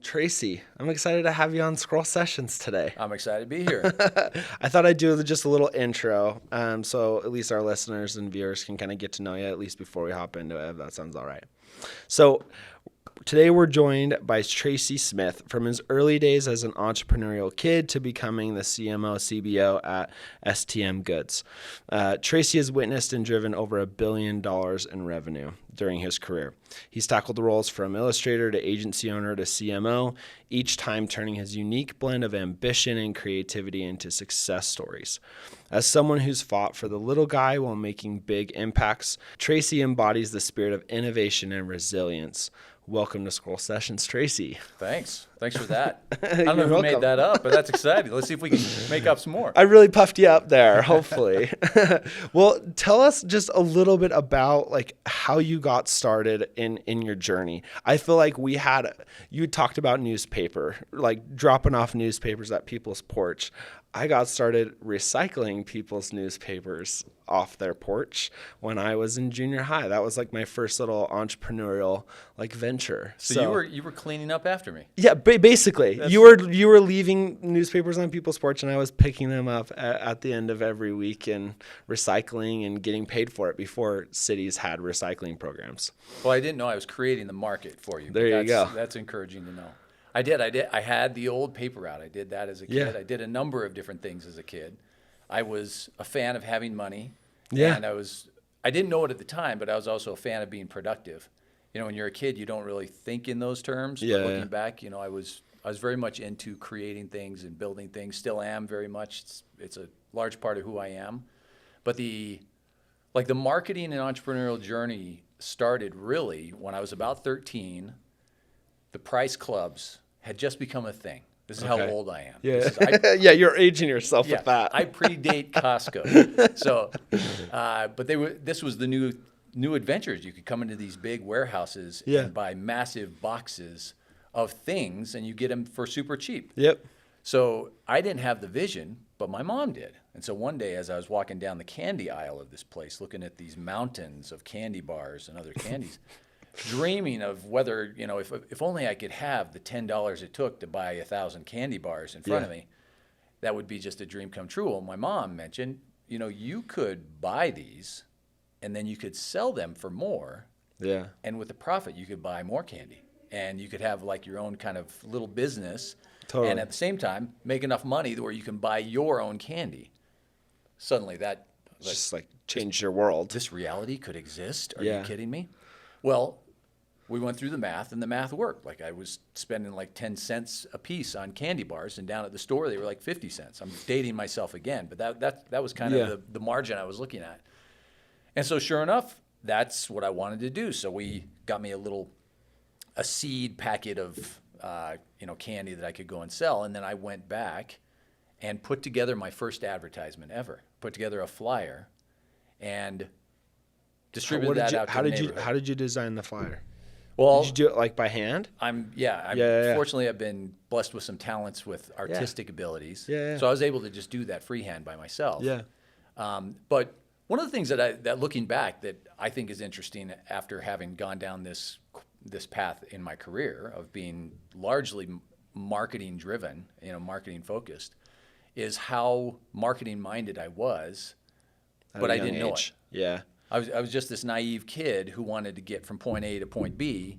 Tracy, I'm excited to have you on Scroll Sessions today. I'm excited to be here. I thought I'd do just a little intro, so at least our listeners and viewers can kind of get to know you, at least before we hop into it, if that sounds all right. So today we're joined by Tracy Smith, from his early days as an entrepreneurial kid to becoming the CMO, CBO at STM Goods. Tracy has witnessed and driven over $1 billion in revenue during his career. He's tackled the roles from illustrator to agency owner to CMO, each time turning his unique blend of ambition and creativity into success stories. As someone who's fought for the little guy while making big impacts, Tracy embodies the spirit of innovation and resilience. Welcome to Scroll Sessions, Tracy. Thanks for that. I don't know who made that up, but that's exciting. Let's see if we can make up some more. I really puffed you up there, hopefully. Well, tell us just a little bit about how you got started in your journey. I feel like you talked about newspaper, like dropping off newspapers at people's porch. I got started recycling people's newspapers off their porch when I was in junior high. That was my first little entrepreneurial venture. So you were cleaning up after me. Yeah, basically, you were leaving newspapers on people's porch, and I was picking them up at the end of every week and recycling and getting paid for it before cities had recycling programs. Well, I didn't know I was creating the market for you. There you go. That's encouraging to know. I did. I had the old paper route. I did that as a kid. Yeah. I did a number of different things as a kid. I was a fan of having money. Yeah. And I didn't know it at the time, but I was also a fan of being productive. When you're a kid, you don't really think in those terms. Yeah. But looking back, I was very much into creating things and building things. Still am very much. It's a large part of who I am. But the marketing and entrepreneurial journey started really when I was about 13. The price clubs had just become a thing. This is how old I am. Yeah, yeah, you're aging yourself with that. I predate Costco. So, but this was the new adventures. You could come into these big warehouses and buy massive boxes of things, and you get them for super cheap. Yep. So I didn't have the vision, but my mom did. And so one day, as I was walking down the candy aisle of this place, looking at these mountains of candy bars and other candies, dreaming of whether, if only I could have the $10 it took to buy 1,000 candy bars in front of me, that would be just a dream come true. Well, my mom mentioned, you could buy these and then you could sell them for more. Yeah. And with the profit, you could buy more candy. And you could have your own kind of little business. Totally. And at the same time, make enough money where you can buy your own candy. Suddenly that Just changed your world. This reality could exist? Are Yeah. you kidding me? Well, we went through the math, and the math worked. I was spending 10 cents a piece on candy bars, and down at the store they were 50 cents. I'm dating myself again, but that was kind of the margin I was looking at. And so sure enough, that's what I wanted to do. So we got me a seed packet of candy that I could go and sell, and then I went back and put together my first advertisement ever. Put together a flyer and distributed that out to the neighborhood. How did you design the flyer? Well, did you do it by hand? Fortunately, I've been blessed with some talents with artistic abilities. Yeah. So I was able to just do that freehand by myself. Yeah. But one of the things that looking back that I think is interesting after having gone down this path in my career of being largely marketing driven, marketing focused, is how marketing minded I was, but I didn't know it. Yeah. I was just this naive kid who wanted to get from point A to point B,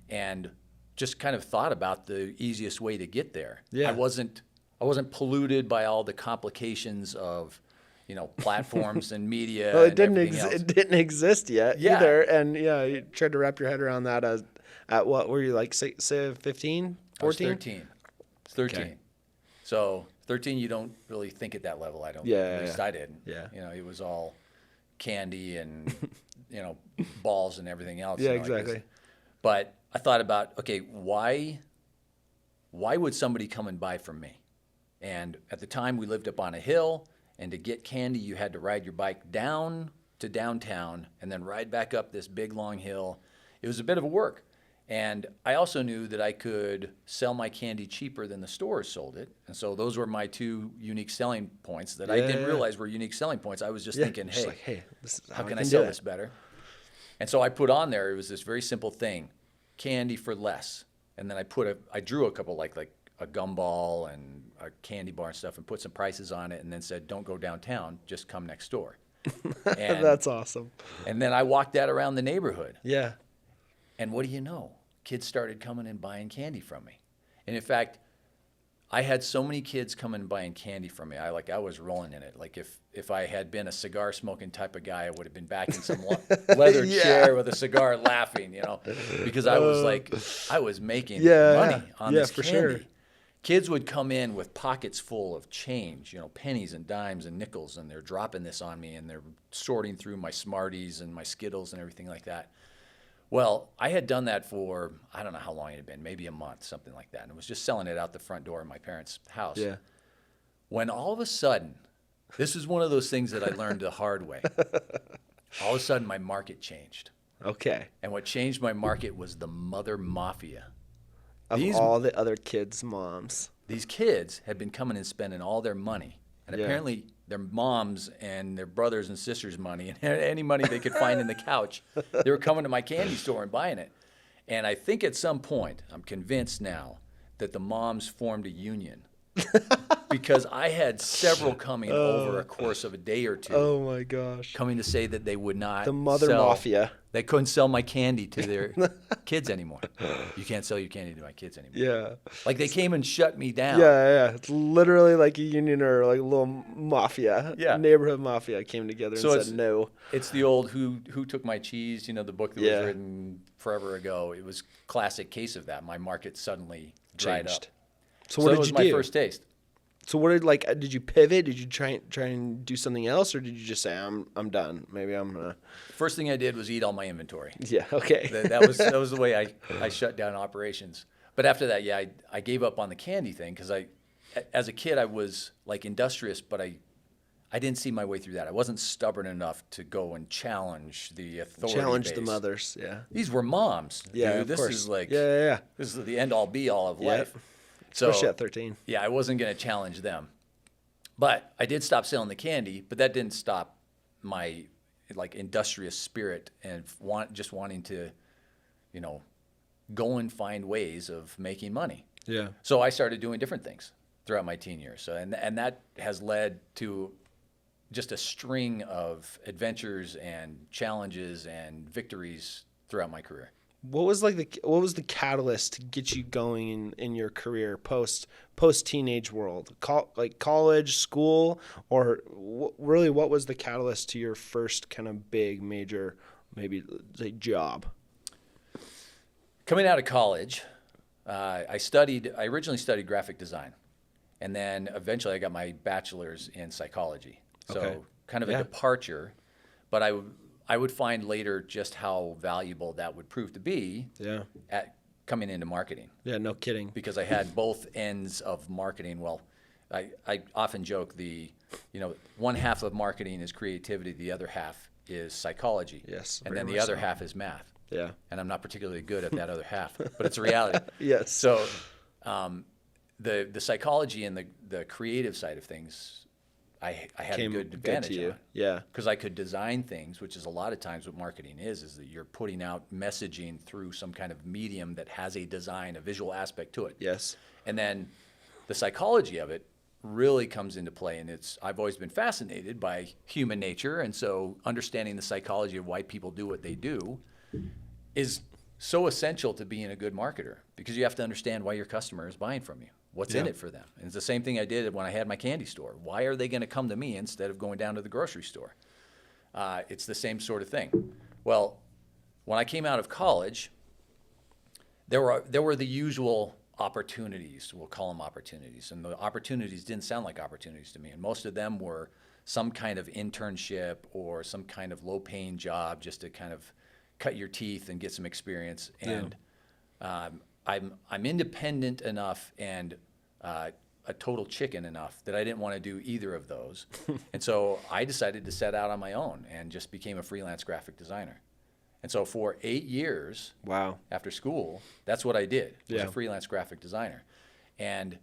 and just kind of thought about the easiest way to get there. Yeah. I wasn't polluted by all the complications of, platforms and media. Well, it didn't exist yet either, and you tried to wrap your head around that at what were you 15, 14? I was 13. 13. Okay. So 13, you don't really think at that level. I don't. Yeah. At least I didn't. Yeah. It was all candy and balls and everything else. Yeah, exactly. But I thought about, okay, why would somebody come and buy from me? And at the time we lived up on a hill, and to get candy you had to ride your bike down to downtown and then ride back up this big long hill. It was a bit of a work. And I also knew that I could sell my candy cheaper than the stores sold it. And so those were my two unique selling points that I didn't realize were unique selling points. I was just thinking, hey, this is how can I sell this better? And so I put on there, it was this very simple thing, candy for less. and then I drew a couple like a gumball and a candy bar and stuff, and put some prices on it, and then said, "Don't go downtown, just come next door." And, That's awesome. And then I walked that around the neighborhood. Yeah. And what do you know? Kids started coming and buying candy from me. And in fact, I had so many kids coming and buying candy from me. I was rolling in it. Like if I had been a cigar smoking type of guy, I would have been back in some leather chair with a cigar laughing, because I was making money on this for candy. sure. Kids would come in with pockets full of change, pennies and dimes and nickels, and they're dropping this on me, and they're sorting through my Smarties and my Skittles and everything like that. Well, I had done that for, I don't know how long it had been, maybe a month, something like that, and was just selling it out the front door of my parents' house. Yeah. When all of a sudden, this is one of those things that I learned the hard way. All of a sudden, my market changed. Okay. And what changed my market was the mother mafia. Of all the other kids' moms. These kids had been coming and spending all their money. And apparently their moms and their brothers and sisters' money and any money they could find in the couch, they were coming to my candy store and buying it. And I think at some point, I'm convinced now, that the moms formed a union. Because I had several coming over a course of a day or two. Oh my gosh. Coming to say that they would not The mother mafia. They couldn't sell my candy to their kids anymore. You can't sell your candy to my kids anymore. Yeah. Like they came and shut me down. Yeah. It's literally like a union or like a little mafia. Yeah. Neighborhood mafia came together and said no. It's the old who took my cheese, the book that was written forever ago. It was a classic case of that. My market suddenly dried up. So what did was you my do? first taste. So what did you pivot? Did you try and do something else, or did you just say I'm done? Maybe I'm gonna. First thing I did was eat all my inventory. Yeah. Okay. That was the way I shut down operations. But after that, I gave up on the candy thing because as a kid I was like industrious, but I didn't see my way through that. I wasn't stubborn enough to go and challenge the authority. Challenge the mothers. Yeah. These were moms. Yeah. Dude. Of this course. is like Yeah. This is the end all be all of life. So, especially at 13. Yeah, I wasn't going to challenge them. But I did stop selling the candy, but that didn't stop my industrious spirit and wanting to, go and find ways of making money. Yeah. So I started doing different things throughout my teen years. So and that has led to just a string of adventures and challenges and victories throughout my career. What was the catalyst to get you going in your career post teenage world? College, school, or really what was the catalyst to your first kind of big major maybe say job? Coming out of college, I originally studied graphic design, and then eventually I got my bachelor's in psychology. So kind of a departure, but I would find later just how valuable that would prove to be at coming into marketing. Yeah, no kidding. Because I had both ends of marketing. Well, I often joke one half of marketing is creativity, the other half is psychology. Yes. And then the other half is math. Yeah. And I'm not particularly good at that other half, but it's a reality. Yes. So the psychology and the creative side of things, I had a good advantage on. Yeah. Because I could design things, which is a lot of times what marketing is that you're putting out messaging through some kind of medium that has a design, a visual aspect to it. Yes. And then the psychology of it really comes into play, and I've always been fascinated by human nature, and so understanding the psychology of why people do what they do is so essential to being a good marketer, because you have to understand why your customer is buying from you. What's in it for them? And it's the same thing I did when I had my candy store. Why are they going to come to me instead of going down to the grocery store? It's the same sort of thing. Well, when I came out of college, there were the usual opportunities. We'll call them opportunities. And the opportunities didn't sound like opportunities to me. And most of them were some kind of internship or some kind of low-paying job just to kind of cut your teeth and get some experience. And I'm independent enough and a total chicken enough that I didn't want to do either of those. And so I decided to set out on my own and just became a freelance graphic designer. And so for 8 years after school, that's what I did, was a freelance graphic designer. And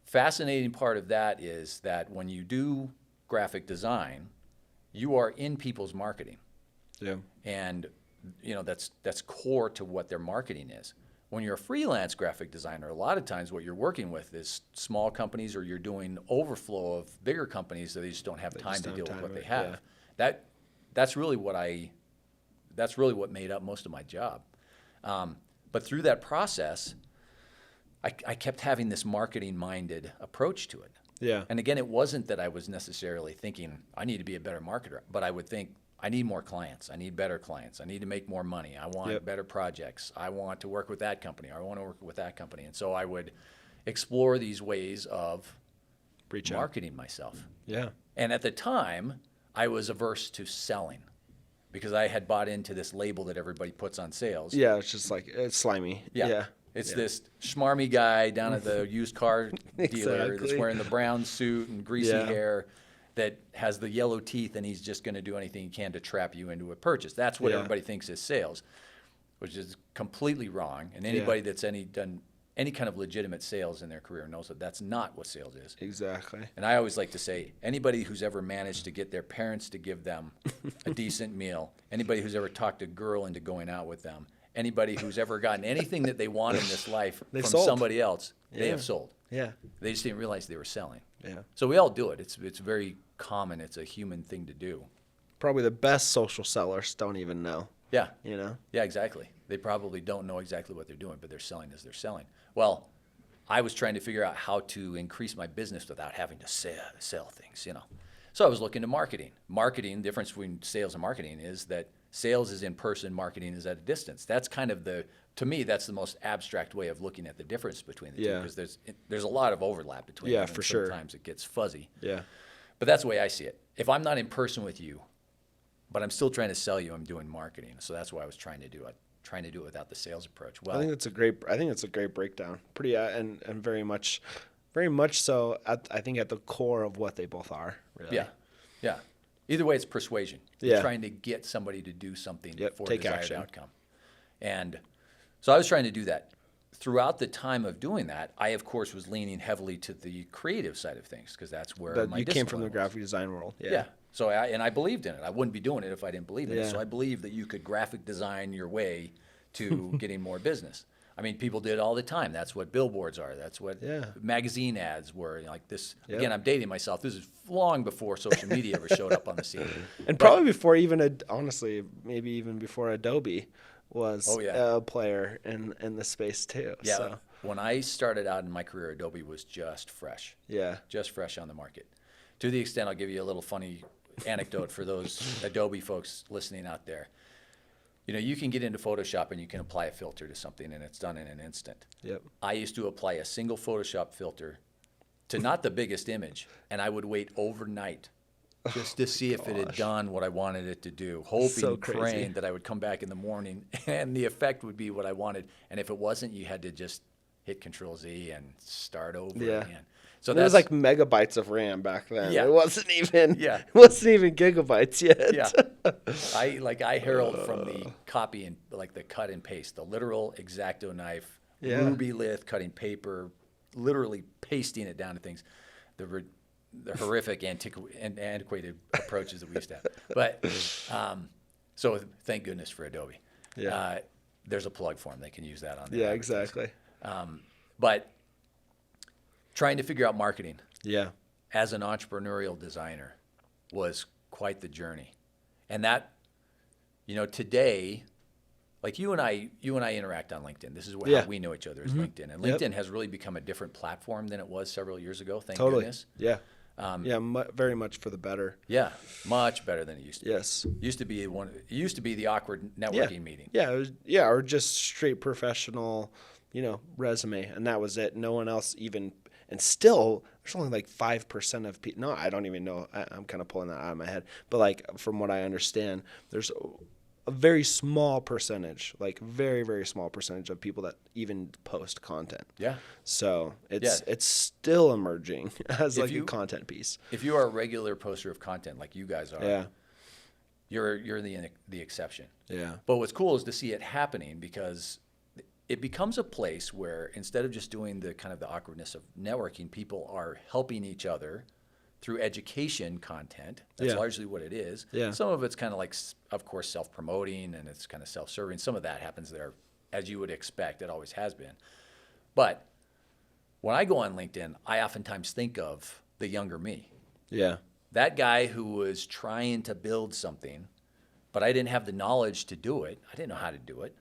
fascinating part of that is that when you do graphic design, you are in people's marketing. Yeah. And that's core to what their marketing is. when you're a freelance graphic designer, a lot of times what you're working with is small companies, or you're doing overflow of bigger companies that they just don't have time to deal with what they have. Yeah. That's really what made up most of my job. But through that process, I kept having this marketing-minded approach to it. Yeah. And again, it wasn't that I was necessarily thinking, I need to be a better marketer, but I would think, I need more clients. I need better clients. I need to make more money. I want better projects. I want to work with that company. Or I want to work with that company. And so I would explore these ways of marketing myself. Yeah. And at the time, I was averse to selling because I had bought into this label that everybody puts on sales. Yeah, it's just like, it's slimy. Yeah. It's this schmarmy guy down at the used car dealer that's wearing the brown suit and greasy hair that has the yellow teeth, and he's just going to do anything he can to trap you into a purchase. That's what everybody thinks is sales, which is completely wrong. And anybody that's done any kind of legitimate sales in their career knows that that's not what sales is. Exactly. And I always like to say, anybody who's ever managed to get their parents to give them a decent meal, anybody who's ever talked a girl into going out with them, anybody who's ever gotten anything that they want in this life from somebody else, they have sold. Yeah. They just didn't realize they were selling. Yeah. So we all do it. It's very common. It's a human thing to do. Probably the best social sellers don't even know. Yeah. You know? Yeah, exactly. They probably don't know exactly what they're doing, but they're selling as they're selling. Well, I was trying to figure out how to increase my business without having to sell things, you know. So I was looking to marketing. Marketing, the difference between sales and marketing is that sales is in person, marketing is at a distance. That's kind of to me, that's the most abstract way of looking at the difference between the two, because there's a lot of overlap between them. Yeah, for sure. Sometimes it gets fuzzy. Yeah. But that's the way I see it. If I'm not in person with you, but I'm still trying to sell you, I'm doing marketing. So that's why I was trying to do it. Trying to do it without the sales approach. Well, I think it's a great breakdown. Pretty and very much so. I think at the core of what they both are. Really. Yeah, yeah. Either way, it's persuasion. You're trying to get somebody to do something for a desired outcome. And so I was trying to do that. Throughout the time of doing that, I of course was leaning heavily to the creative side of things because that's where my you came from the was. graphic design world. Yeah. So I believed in it. I wouldn't be doing it if I didn't believe in it. So I believed that you could graphic design your way to getting more business. I mean, people did it all the time. That's what billboards are. That's what magazine ads were. Like this. Again, I'm dating myself. This is long before social media ever showed up on the scene. And probably before even, honestly, maybe even before Adobe was a player in the space too. Yeah. So. When I started out in my career, Adobe was just fresh. Yeah. Just fresh on the market. To the extent, I'll give you a little funny anecdote for those Adobe folks listening out there. You know, you can get into Photoshop and you can apply a filter to something and it's done in an instant. Yep. I used to apply a single Photoshop filter to not the biggest image, and I would wait overnight just to see if it had done what I wanted it to do, hoping, praying that I would come back in the morning and the effect would be what I wanted. And if it wasn't, you had to just hit Control-Z and start over again. So there was like megabytes of RAM back then. Yeah. It wasn't even gigabytes yet. Yeah. I herald from the copy and like the cut and paste, the literal X-Acto knife, ruby lathe cutting paper, literally pasting it down to things. The horrific antiquated approaches that we used to have. But so thank goodness for Adobe. Yeah. There's a plug for them. They can use that on their exactly. But trying to figure out marketing as an entrepreneurial designer was quite the journey. And that, you know, today, like you and I interact on LinkedIn. This is how we know each other is LinkedIn. And LinkedIn has really become a different platform than it was several years ago, thank goodness. Yeah. Very much for the better. Yeah, much better than it used to be. Yes. It used to be the awkward networking meeting. Yeah, or just straight professional, resume, and that was it. No one else even. And still, there's only like 5% of people. No, I don't even know. I'm kind of pulling that out of my head. But like from what I understand, there's a very small percentage, like very, very small percentage of people that even post content. Yeah. So it's still emerging as a content piece. If you are a regular poster of content like you guys are, you're the exception. Yeah. But what's cool is to see it happening because it becomes a place where instead of just doing the kind of the awkwardness of networking, people are helping each other through education content. That's largely what it is. Yeah. Some of it's kind of like, of course, self-promoting and it's kind of self-serving. Some of that happens there as you would expect. It always has been. But when I go on LinkedIn, I oftentimes think of the younger me. Yeah. That guy who was trying to build something, but I didn't have the knowledge to do it. I didn't know how to do it.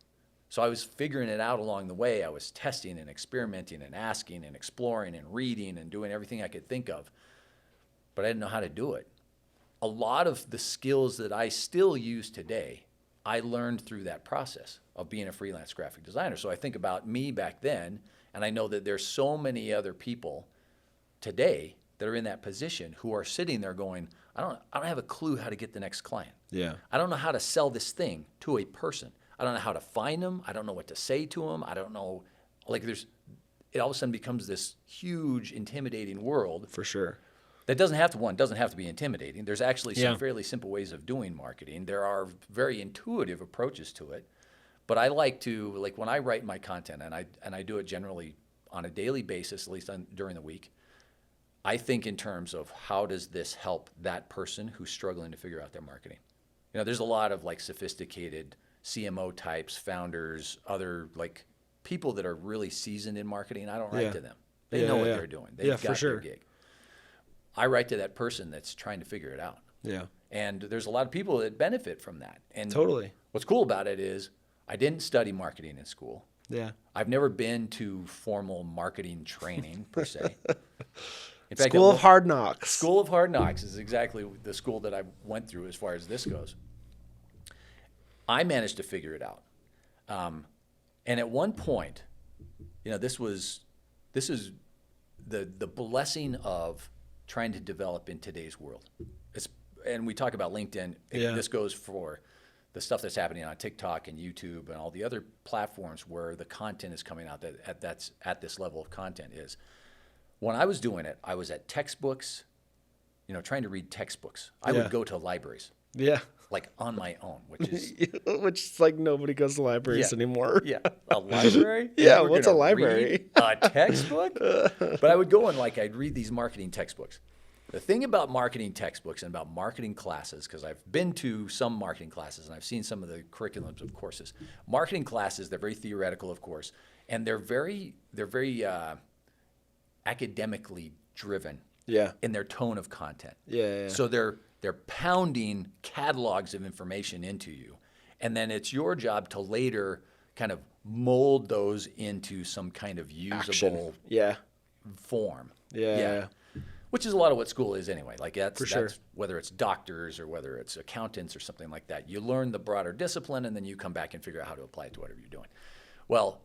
So I was figuring it out along the way. I was testing and experimenting and asking and exploring and reading and doing everything I could think of, but I didn't know how to do it. A lot of the skills that I still use today, I learned through that process of being a freelance graphic designer. So I think about me back then, and I know that there's so many other people today that are in that position who are sitting there going, I don't have a clue how to get the next client. Yeah. I don't know how to sell this thing to a person. I don't know how to find them. I don't know what to say to them. I don't know, like it all of a sudden becomes this huge, intimidating world. For sure. That doesn't have to be intimidating. There's actually some fairly simple ways of doing marketing. There are very intuitive approaches to it. But I like to, like when I write my content, and I do it generally on a daily basis, at least during the week, I think in terms of how does this help that person who's struggling to figure out their marketing. You know, there's a lot of like sophisticated CMO types, founders, other like people that are really seasoned in marketing. I don't write to them. They know what they're doing. They've got their gig. I write to that person that's trying to figure it out. Yeah. And there's a lot of people that benefit from that. And totally. What's cool about it is I didn't study marketing in school. Yeah. I've never been to formal marketing training per se. In fact, School of Hard Knocks. School of Hard Knocks is exactly the school that I went through as far as this goes. I managed to figure it out. And at one point, you know, this is the blessing of trying to develop in today's world. And we talk about LinkedIn. This goes for the stuff that's happening on TikTok and YouTube and all the other platforms where the content is coming out that's at this level of content is. When I was doing it, I was at textbooks, you know, trying to read textbooks. I would go to libraries. Yeah. Like on my own, which is like nobody goes to libraries anymore. Yeah. A library? Yeah, what's a library? A textbook? But I would go and I'd read these marketing textbooks. The thing about marketing textbooks and about marketing classes, because I've been to some marketing classes and I've seen some of the curriculums of courses. Marketing classes, they're very theoretical, of course, and they're very academically driven in their tone of content. Yeah. So they're pounding catalogs of information into you. And then it's your job to later kind of mold those into some kind of usable form. Yeah. Which is a lot of what school is anyway. Like that's sure. Whether it's doctors or whether it's accountants or something like that. You learn the broader discipline and then you come back and figure out how to apply it to whatever you're doing. Well,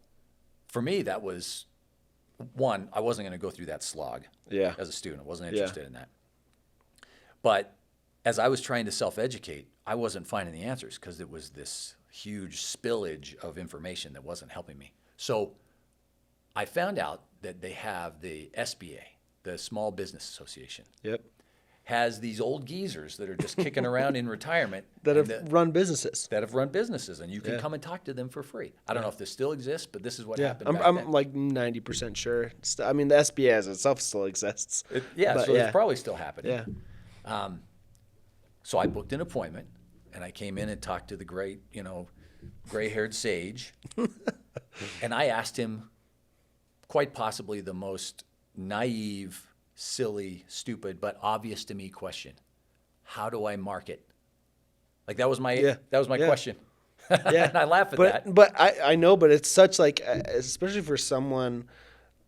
for me, that was one, I wasn't going to go through that slog as a student. I wasn't interested in that. But as I was trying to self-educate, I wasn't finding the answers because it was this huge spillage of information that wasn't helping me. So I found out that they have the SBA, the Small Business Association. Yep. Has these old geezers that are just kicking around in retirement. That have run businesses. And you can come and talk to them for free. I don't know if this still exists, but this is what happened back I'm then. like 90% sure. I mean, the SBA as itself still exists. So it's probably still happening. Yeah. So I booked an appointment, and I came in and talked to the great, gray-haired sage. And I asked him quite possibly the most naive, silly, stupid, but obvious to me question. How do I market? Like that was my question. And I laugh at that. But I know, but it's such like, especially for someone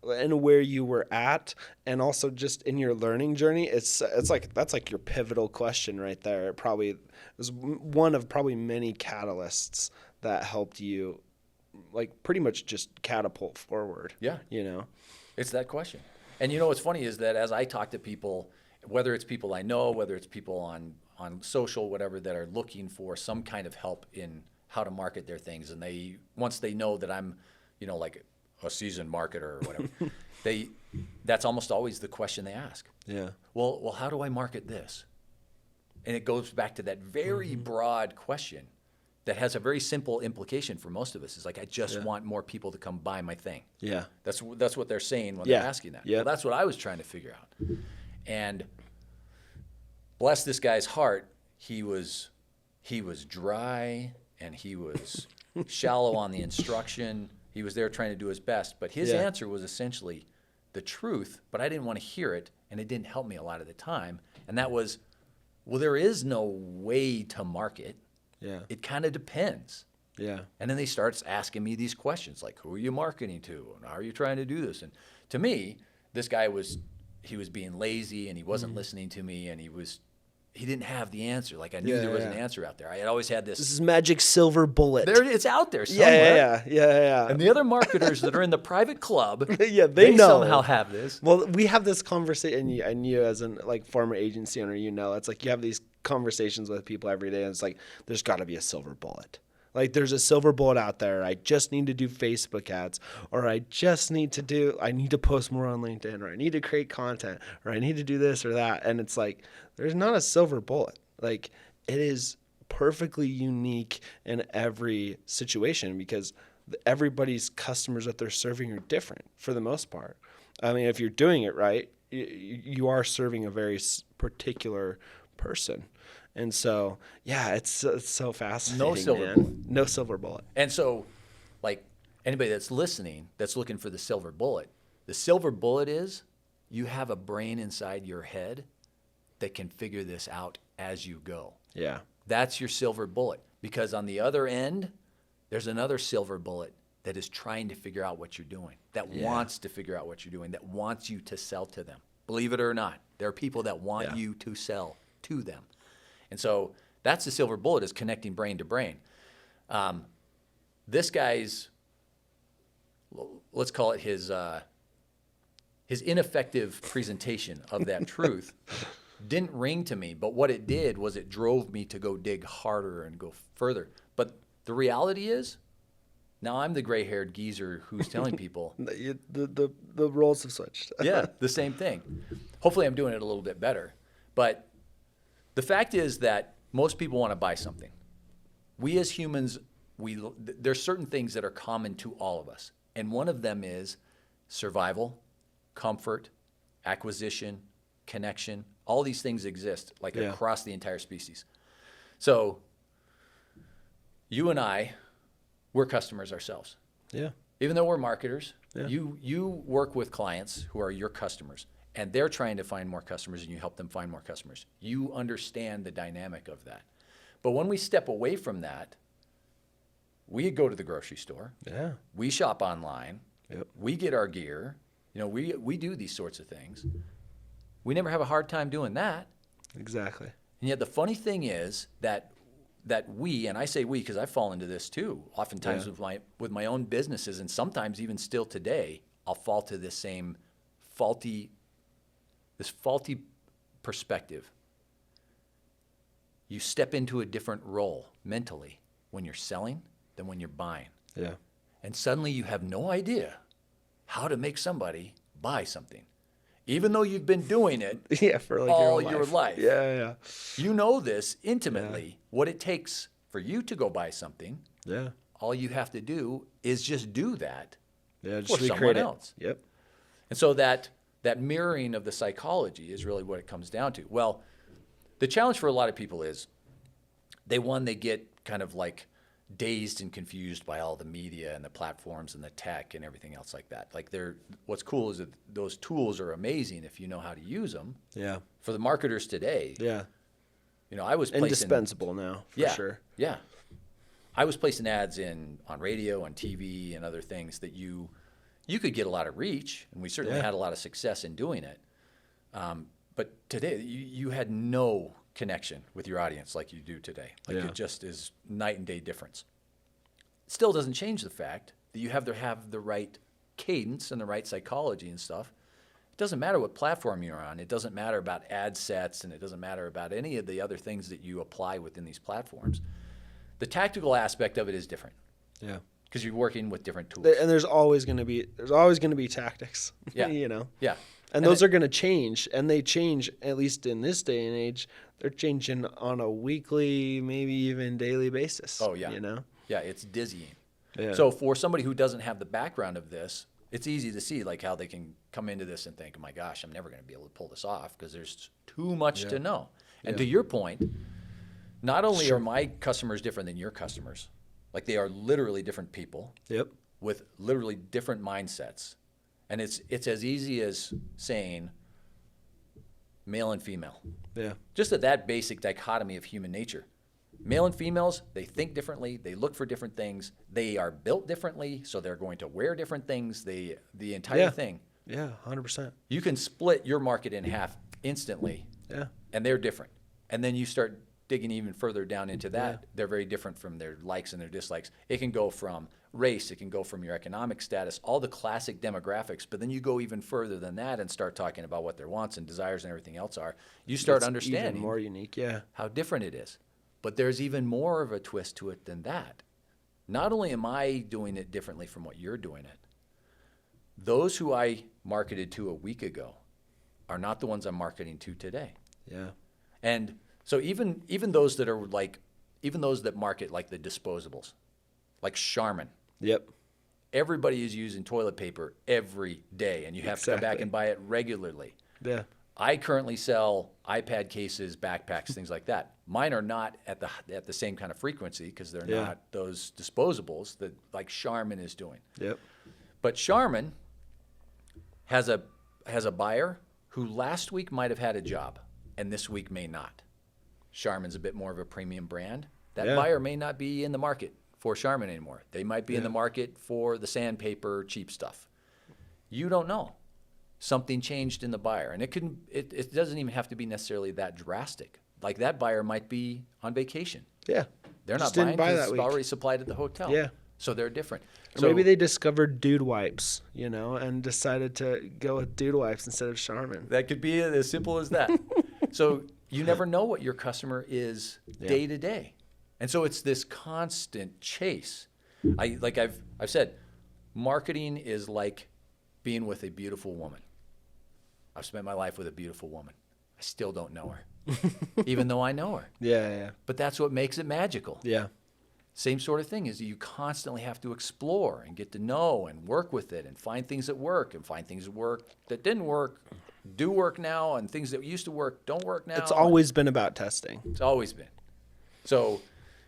and where you were at and also just in your learning journey, it's like that's like your pivotal question right there. It probably was one of probably many catalysts that helped you like pretty much just catapult forward. Yeah. It's that question. And what's funny is that as I talk to people, whether it's people I know, whether it's people on social, whatever, that are looking for some kind of help in how to market their things, and once they know that I'm, like a seasoned marketer or whatever, that's almost always the question they ask. Yeah. Well, how do I market this? And it goes back to that very broad question that has a very simple implication for most of us. It's like, I just want more people to come buy my thing. Yeah. That's what they're saying when they're asking that. Yeah. Well, that's what I was trying to figure out. And bless this guy's heart, he was dry and he was shallow on the instruction. He was there trying to do his best, but his answer was essentially the truth, but I didn't want to hear it, and it didn't help me a lot of the time. And that was, well, there is no way to market. Yeah. It kind of depends. Yeah. And then they starts asking me these questions like, who are you marketing to? And how are you trying to do this? And to me, this guy was being lazy, and he wasn't listening to me, and he didn't have the answer. Like I knew there was an answer out there. I had always had this. This is magic silver bullet. It's out there somewhere. Yeah. And the other marketers that are in the private club, they know. Somehow have this. Well, we have this conversation, and you as an like former agency owner, it's like you have these conversations with people every day, and it's like there's got to be a silver bullet. Like there's a silver bullet out there. I just need to do Facebook ads, or I need to post more on LinkedIn, or I need to create content, or I need to do this or that. And it's like, there's not a silver bullet. Like it is perfectly unique in every situation because everybody's customers that they're serving are different for the most part. I mean, if you're doing it right, you are serving a very particular person. And so, it's so fascinating. No silver bullet. No silver bullet. And so, like anybody that's listening, that's looking for the silver bullet is you have a brain inside your head that can figure this out as you go. Yeah. That's your silver bullet. Because on the other end, there's another silver bullet that is trying to figure out what you're doing, that wants to figure out what you're doing, that wants you to sell to them. Believe it or not, there are people that want you to sell to them. And so that's the silver bullet, is connecting brain to brain. This guy's, let's call it his ineffective presentation of that truth didn't ring to me. But what it did was it drove me to go dig harder and go further. But the reality is, now I'm the gray-haired geezer who's telling people. The roles have switched. Yeah, the same thing. Hopefully I'm doing it a little bit better. But the fact is that most people want to buy something. We as humans, there's certain things that are common to all of us. And one of them is survival, comfort, acquisition, connection. All these things exist across the entire species. So you and I, we're customers ourselves. Yeah. Even though we're marketers, you work with clients who are your customers. And they're trying to find more customers, and you help them find more customers. You understand the dynamic of that. But when we step away from that, we go to the grocery store. Yeah. We shop online. Yep. We get our gear. We do these sorts of things. We never have a hard time doing that. Exactly. And yet the funny thing is that we, and I say we because I fall into this too, oftentimes with my own businesses, and sometimes even still today, I'll fall to this same faulty perspective. You step into a different role mentally when you're selling than when you're buying. Yeah. And suddenly you have no idea how to make somebody buy something. Even though you've been doing it for like all your life. Yeah. You know this intimately, what it takes for you to go buy something. Yeah. All you have to do is just do that just for someone else. Yep. And so that mirroring of the psychology is really what it comes down to. Well, the challenge for a lot of people is they get kind of like dazed and confused by all the media and the platforms and the tech and everything else like that. Like what's cool is that those tools are amazing if you know how to use them. Yeah. For the marketers today. Yeah. I was placing indispensable now for sure. Yeah. I was placing ads on radio, on TV, and other things that you could get a lot of reach, and we certainly had a lot of success in doing it. But today, you had no connection with your audience like you do today. It just is night and day difference. It still doesn't change the fact that you have to have the right cadence and the right psychology and stuff. It doesn't matter what platform you're on. It doesn't matter about ad sets, and it doesn't matter about any of the other things that you apply within these platforms. The tactical aspect of it is different. Yeah. Because you're working with different tools. And there's always going to be tactics. Yeah. Yeah. And those are going to change, and they change, at least in this day and age, they're changing on a weekly, maybe even daily basis. Oh, yeah. Yeah, it's dizzying. Yeah. So for somebody who doesn't have the background of this, it's easy to see how they can come into this and think, oh my gosh, I'm never going to be able to pull this off because there's too much to know. And to your point, not only are my customers different than your customers, Like they are literally different people Yep. with literally different mindsets. And it's as easy as saying male and female. Yeah. Just that basic dichotomy of human nature. Male and females, they think differently, they look for different things, they are built differently, so they're going to wear different things, the entire thing. Yeah, 100%. You can split your market in half instantly. Yeah. And they're different. And then you start digging even further down into that. They're very different from their likes and their dislikes. It can go from race, it can go from your economic status, all the classic demographics, but then you go even further than that and start talking about what their wants and desires and everything else are. You start understanding even more unique, how different it is. But there's even more of a twist to it than that. Not only am I doing it differently from what you're doing it, those who I marketed to a week ago are not the ones I'm marketing to today. Yeah. And so even those that are like, even those that market like the disposables, like Charmin. Yep. Everybody is using toilet paper every day, and you have to come back and buy it regularly. Yeah. I currently sell iPad cases, backpacks, things like that. Mine are not at the same kind of frequency because they're not those disposables that like Charmin is doing. Yep. But Charmin has a buyer who last week might have had a job and this week may not. Charmin's a bit more of a premium brand. That buyer may not be in the market for Charmin anymore. They might be in the market for the sandpaper, cheap stuff. You don't know. Something changed in the buyer, and it doesn't even have to be necessarily that drastic. Like that buyer might be on vacation. Yeah. They're Just not didn't buying buy because that it's week. already supplied at the hotel. Yeah. So they're different. Or maybe they discovered dude wipes, and decided to go with dude wipes instead of Charmin. That could be as simple as that. So you never know what your customer is day to day. And so it's this constant chase. I've said, marketing is like being with a beautiful woman. I've spent my life with a beautiful woman. I still don't know her, even though I know her. Yeah. But that's what makes it magical. Yeah. Same sort of thing is you constantly have to explore and get to know and work with it and find things that work and find things that work that didn't work, do work now, and things that used to work don't work now. It's always been about testing. It's always been. So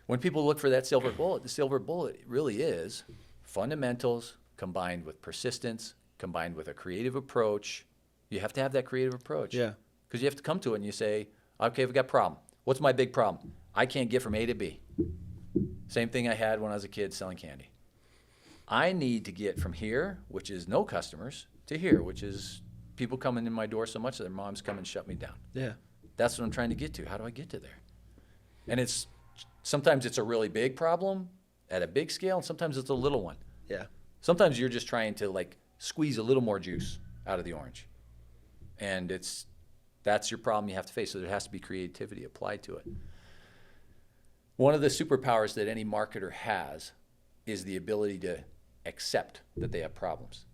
when people look for that silver bullet, the silver bullet really is fundamentals combined with persistence, combined with a creative approach. You have to have that creative approach. Yeah. Because you have to come to it and you say, okay, we've got a problem. What's my big problem? I can't get from A to B. Same thing I had when I was a kid selling candy. I need to get from here, which is no customers, to here, which is people coming in my door so much that their moms come and shut me down. Yeah. That's what I'm trying to get to. How do I get to there? And sometimes it's a really big problem at a big scale, and sometimes it's a little one. Yeah. Sometimes you're just trying to like squeeze a little more juice out of the orange. And that's your problem you have to face. So there has to be creativity applied to it. One of the superpowers that any marketer has is the ability to accept that they have problems.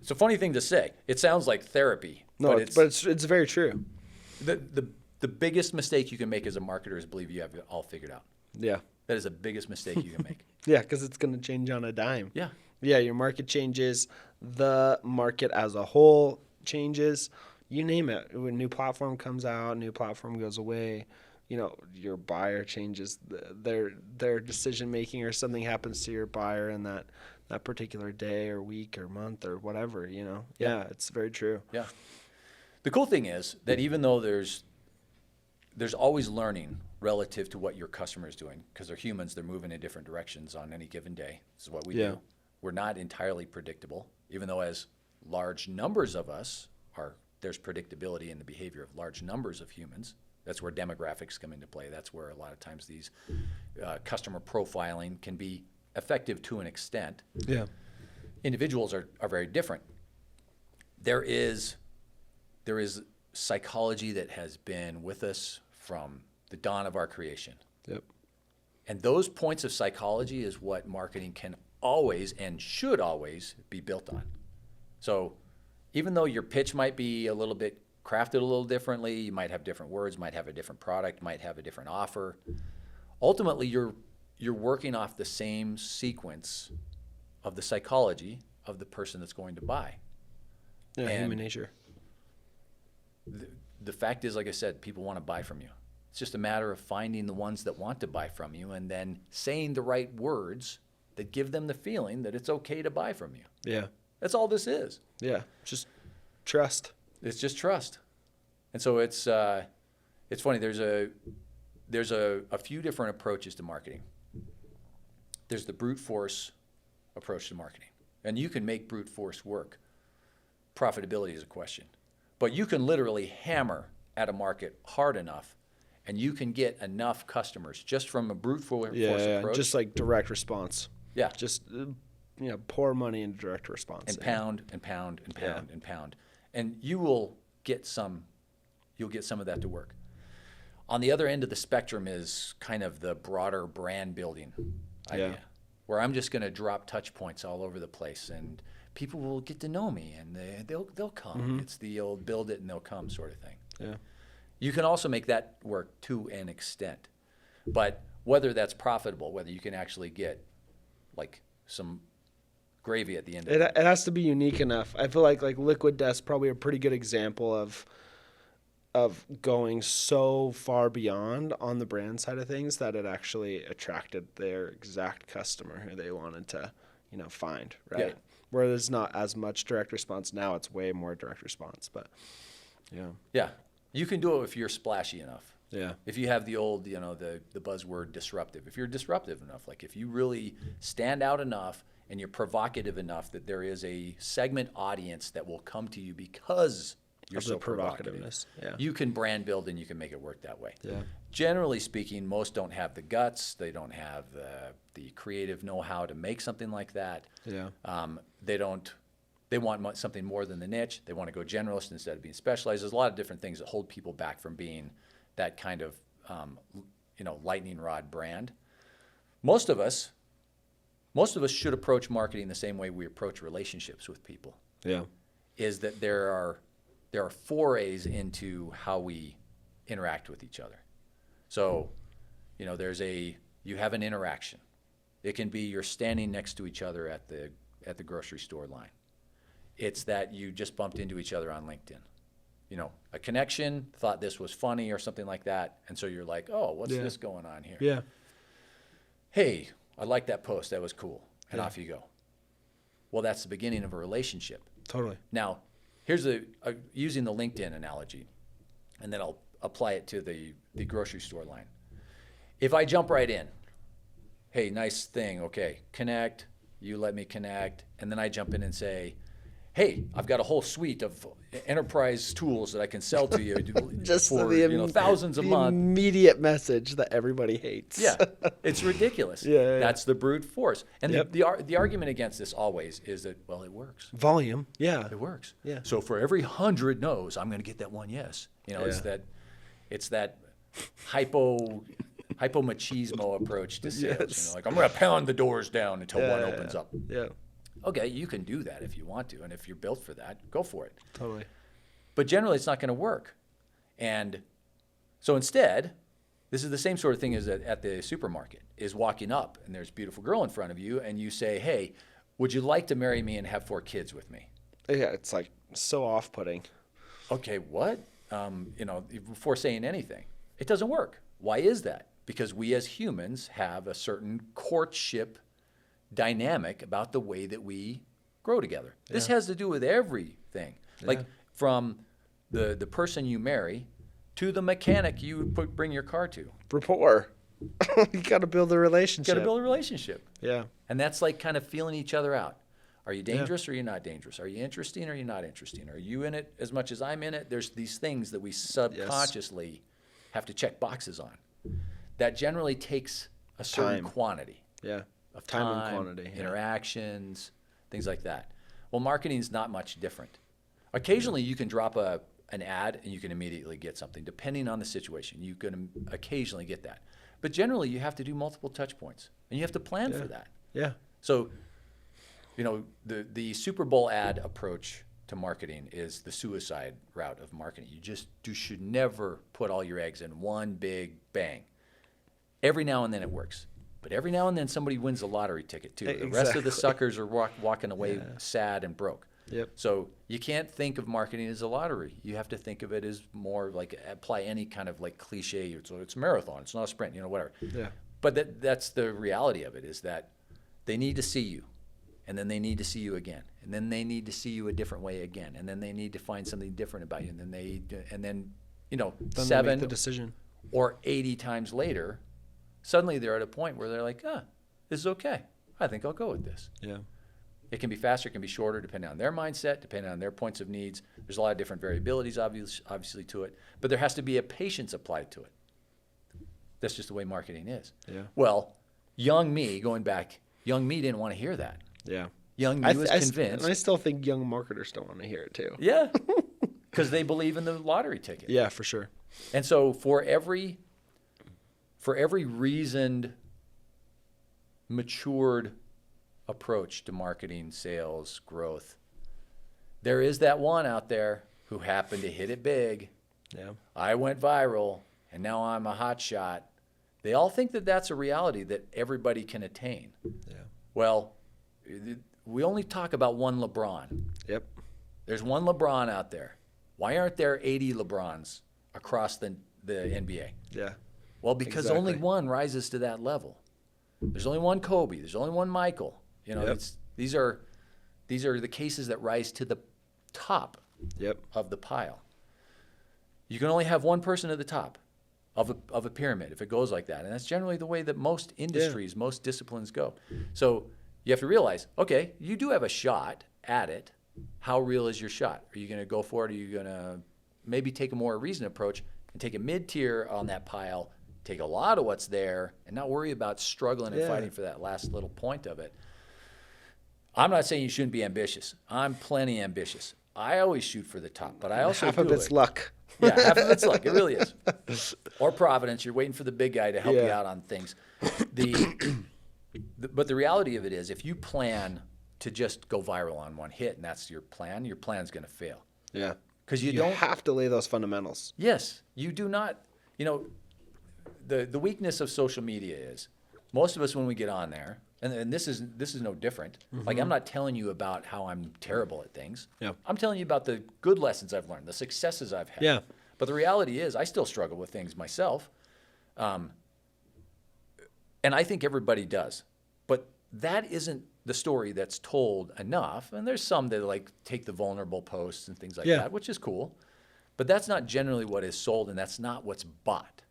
It's a funny thing to say. It sounds like therapy. No, but it's very true. The biggest mistake you can make as a marketer is believe you have it all figured out. Yeah. That is the biggest mistake you can make. Yeah, because it's going to change on a dime. Yeah. Yeah, your market changes. The market as a whole changes. You name it. When a new platform comes out, new platform goes away. Your buyer changes their decision making, or something happens to your buyer in that particular day or week or month or whatever. Yeah, it's very true. Yeah. The cool thing is that even though there's always learning relative to what your customer is doing, because they're humans, they're moving in different directions on any given day. This is what we do. We're not entirely predictable, even though as large numbers of us there's predictability in the behavior of large numbers of humans. That's where demographics come into play. That's where a lot of times these customer profiling can be effective to an extent. Yeah. Individuals are very different. There is psychology that has been with us from the dawn of our creation. Yep. And those points of psychology is what marketing can always and should always be built on. So even though your pitch might be a little bit crafted a little differently, you might have different words, might have a different product, might have a different offer, ultimately you're working off the same sequence of the psychology of the person that's going to buy. Yeah, And human nature. the fact is, like I said, people want to buy from you. just a matter of finding the ones that want to buy from you and then saying the right words that give them the feeling that it's okay to buy from you. Yeah. That's all this is. Yeah. Just trust. It's just trust. And so it's funny. There's a few different approaches to marketing. There's the brute force approach to marketing. And you can make brute force work. Profitability is a question. But you can literally hammer at a market hard enough and you can get enough customers just from a brute force approach. Just like direct response. Yeah. Just, pour money into direct response. And pound and pound and pound and pound. And you'll get some of that to work. On the other end of the spectrum is kind of the broader brand building idea, where I'm just going to drop touch points all over the place and people will get to know me and they'll come. Mm-hmm. It's the old build it and they'll come sort of thing. Yeah. You can also make that work to an extent. But whether that's profitable, whether you can actually get like some gravy at the end of it. It has to be unique enough. I feel like Liquid Death's probably a pretty good example of going so far beyond on the brand side of things that it actually attracted their exact customer who they wanted to, find, right? Yeah. Where there's not as much direct response now, it's way more direct response, but yeah, you can do it if you're splashy enough. Yeah. If you have the old, the buzzword disruptive. If you're disruptive enough, like if you really stand out enough and you're provocative enough that there is a segment audience that will come to you because you're so provocativeness. Yeah. You can brand build and you can make it work that way. Yeah. Generally speaking, most don't have the guts. They don't have the creative know-how to make something like that. Yeah. They want something more than the niche. They want to go generalist instead of being specialized. There's a lot of different things that hold people back from being that kind of, lightning rod brand. Most of us should approach marketing the same way we approach relationships with people. Yeah. Is that there are forays into how we interact with each other. So, you have an interaction. It can be you're standing next to each other at the grocery store line. It's that you just bumped into each other on LinkedIn. A connection, thought this was funny or something like that, and so you're like, oh, what's this going on here? Yeah. Hey, I like that post. That was cool. And off you go. Well, that's the beginning of a relationship. Totally. Now, here's using the LinkedIn analogy, and then I'll apply it to the grocery store line. If I jump right in, hey, nice thing, okay, connect, you let me connect, and then I jump in and say, hey, I've got a whole suite of enterprise tools that I can sell to you just for thousands a month. Immediate message that everybody hates. Yeah, it's ridiculous. Yeah. That's the brute force. And the argument against this always is that, well, it works. Volume. Yeah. It works. Yeah. So for every 100 no's, I'm going to get that one yes. It's that hypo machismo approach to sales. Yes. Like I'm going to pound the doors down until one opens up. Yeah. Okay, you can do that if you want to, and if you're built for that, go for it. Totally. But generally, it's not going to work. And so instead, this is the same sort of thing as at the supermarket, is walking up, and there's a beautiful girl in front of you, and you say, hey, would you like to marry me and have 4 kids with me? Yeah, it's like so off-putting. Okay, what? Before saying anything. It doesn't work. Why is that? Because we as humans have a certain courtship dynamic about the way that we grow together. This has to do with everything. Like from the person you marry to the mechanic you bring your car to. Rapport. You got to build a relationship. Yeah. And that's like kind of feeling each other out. Are you dangerous or are you not dangerous? Are you interesting or are you not interesting? Are you in it as much as I'm in it? There's these things that we subconsciously have to check boxes on. That generally takes a certain quantity. Yeah. Of time and quantity. Interactions, things like that. Well, marketing's not much different. Occasionally, you can drop an ad and you can immediately get something. Depending on the situation, you can occasionally get that. But generally, you have to do multiple touch points, and you have to plan for that. Yeah. So, the Super Bowl ad approach to marketing is the suicide route of marketing. You should never put all your eggs in one big bang. Every now and then it works. But every now and then somebody wins a lottery ticket too. The rest of the suckers are walking away sad and broke. Yep. So you can't think of marketing as a lottery. You have to think of it as more like apply any kind of like cliche. So it's a marathon. It's not a sprint, whatever. Yeah. But that's the reality of it, is that they need to see you, and then they need to see you again, and then they need to see you a different way again, and then they need to find something different about you, and then Then 7 they make the decision. or 80 times later, suddenly they're at a point where they're like, this is okay. I think I'll go with this. Yeah. It can be faster, it can be shorter, depending on their mindset, depending on their points of needs. There's a lot of different variabilities, obviously, to it. But there has to be a patience applied to it. That's just the way marketing is. Yeah. Well, young me didn't want to hear that. Yeah. Young me was convinced. And I still think young marketers don't want to hear it too. Yeah, because they believe in the lottery ticket. Yeah, for sure. And so for every reasoned, matured approach to marketing, sales, growth, there is that one out there who happened to hit it big. Yeah. I went viral, and now I'm a hot shot. They all think that that's a reality that everybody can attain. Yeah. Well, we only talk about one LeBron. Yep. There's one LeBron out there. Why aren't there 80 LeBrons across the NBA? Yeah. Well, because only one rises to that level. There's only one Kobe. There's only one Michael. Yep. These are the cases that rise to the top Yep. of the pile. You can only have one person at the top of a pyramid if it goes like that. And that's generally the way that most industries, most disciplines go. So you have to realize, okay, you do have a shot at it. How real is your shot? Are you going to go for it? Are you going to maybe take a more reasoned approach and take a mid-tier on that pile, take a lot of what's there, and not worry about struggling and fighting for that last little point of it? I'm not saying you shouldn't be ambitious. I'm plenty ambitious. I always shoot for the top, but I also half of it's luck. Yeah, half of it's luck. It really is. Or providence. You're waiting for the big guy to help you out on things. But the reality of it is, if you plan to just go viral on one hit and that's your plan's going to fail. Yeah. Because You don't have to lay those fundamentals. Yes, you do not. The weakness of social media is most of us, when we get on there, and this is no different. Like, I'm not telling you about how I'm terrible at things. Yeah. I'm telling you about the good lessons I've learned, the successes I've had. Yeah. But the reality is, I still struggle with things myself, and I think everybody does. But that isn't the story that's told enough. And there's some that like take the vulnerable posts and things like that, which is cool. But that's not generally what is sold, and that's not what's bought.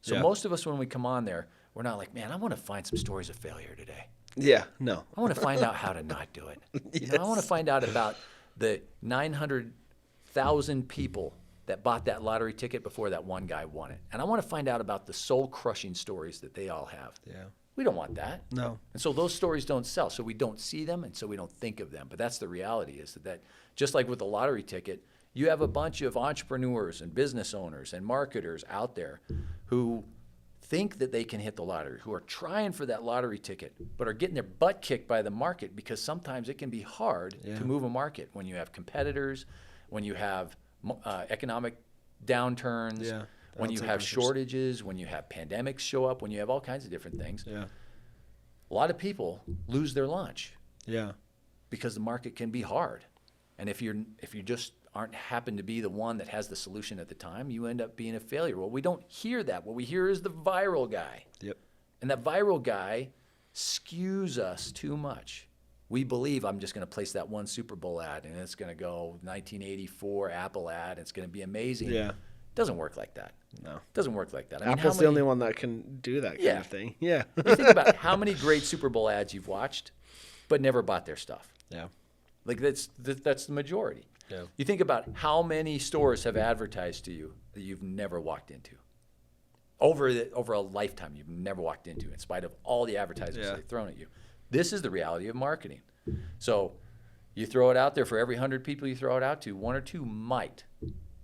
So most of us, when we come on there, we're not like, man, I want to find some stories of failure today. Yeah. No. I want to find out how to not do it. I want to find out about the 900,000 people that bought that lottery ticket before that one guy won it. And I want to find out about the soul-crushing stories that they all have. Yeah. We don't want that. No. And so those stories don't sell. So we don't see them, and so we don't think of them. But that's the reality, is that just like with the lottery ticket, you have a bunch of entrepreneurs and business owners and marketers out there who think that they can hit the lottery, who are trying for that lottery ticket, but are getting their butt kicked by the market, because sometimes it can be hard to move a market when you have competitors, when you have economic downturns, when you have shortages, when you have pandemics show up, when you have all kinds of different things. Yeah. A lot of people lose their lunch. Yeah. Because the market can be hard. And if you just aren't happen to be the one that has the solution at the time, you end up being a failure. Well, we don't hear that. What we hear is the viral guy. Yep. And that viral guy skews us too much. We believe, I'm just going to place that one Super Bowl ad and it's going to go 1984 Apple ad. It's going to be amazing. Yeah. It doesn't work like that. No. It doesn't work like that. I mean, Apple's the only one that can do that kind of thing. Yeah. You think about how many great Super Bowl ads you've watched, but never bought their stuff. Yeah. Like that's the majority. Yeah. You think about how many stores have advertised to you that you've never walked into. Over a lifetime, you've never walked into, in spite of all the advertisements they've thrown at you. This is the reality of marketing. So you throw it out there, for every 100 people you throw it out to, 1 or 2 might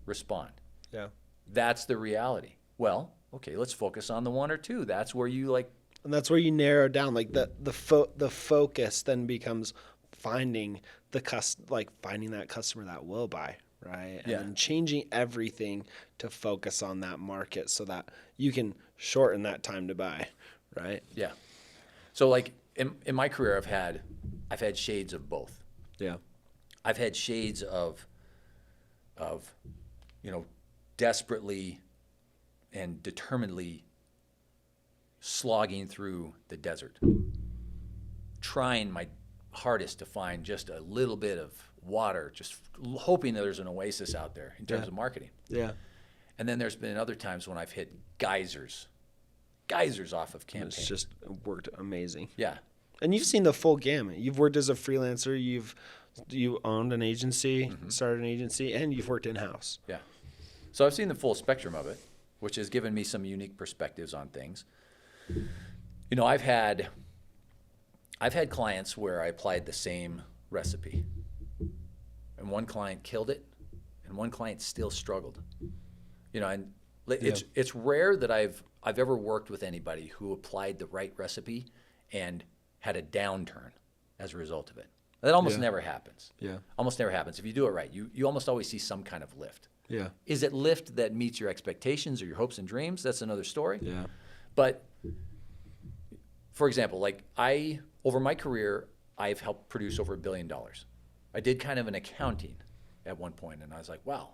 respond. Yeah. That's the reality. Well, okay, let's focus on the 1 or 2. That's where you and that's where you narrow down, like the focus then becomes finding finding that customer that will buy, right? And then changing everything to focus on that market so that you can shorten that time to buy, right? Yeah. So like in my career, I've had shades of both. Yeah. I've had shades of desperately and determinedly slogging through the desert, trying my hardest to find just a little bit of water, just hoping that there's an oasis out there in terms of marketing. Yeah. And then there's been other times when I've hit geysers off of campaigns. It's just worked amazing. Yeah. And you've seen the full gamut. You've worked as a freelancer. You owned an agency, started an agency, and you've worked in-house. Yeah. So I've seen the full spectrum of it, which has given me some unique perspectives on things. I've had clients where I applied the same recipe, and one client killed it, and one client still struggled. And it's rare that I've ever worked with anybody who applied the right recipe and had a downturn as a result of it. That almost never happens. Yeah. Almost never happens. If you do it right, you almost always see some kind of lift. Yeah. Is it lift that meets your expectations or your hopes and dreams? That's another story. Yeah. But for example, over my career, I've helped produce over $1 billion. I did kind of an accounting at one point, and I was like, wow,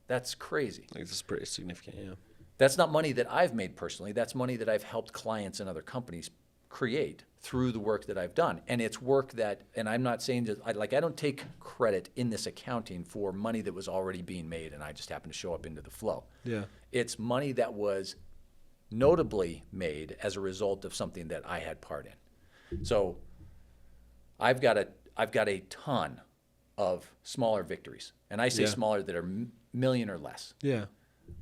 that's crazy. This is pretty significant, yeah. That's not money that I've made personally. That's money that I've helped clients and other companies create through the work that I've done. And it's work that, and I'm not saying that, I don't take credit in this accounting for money that was already being made and I just happened to show up into the flow. Yeah. It's money that was notably made as a result of something that I had part in. So I've got a ton of smaller victories. And I say smaller that are million or less. Yeah.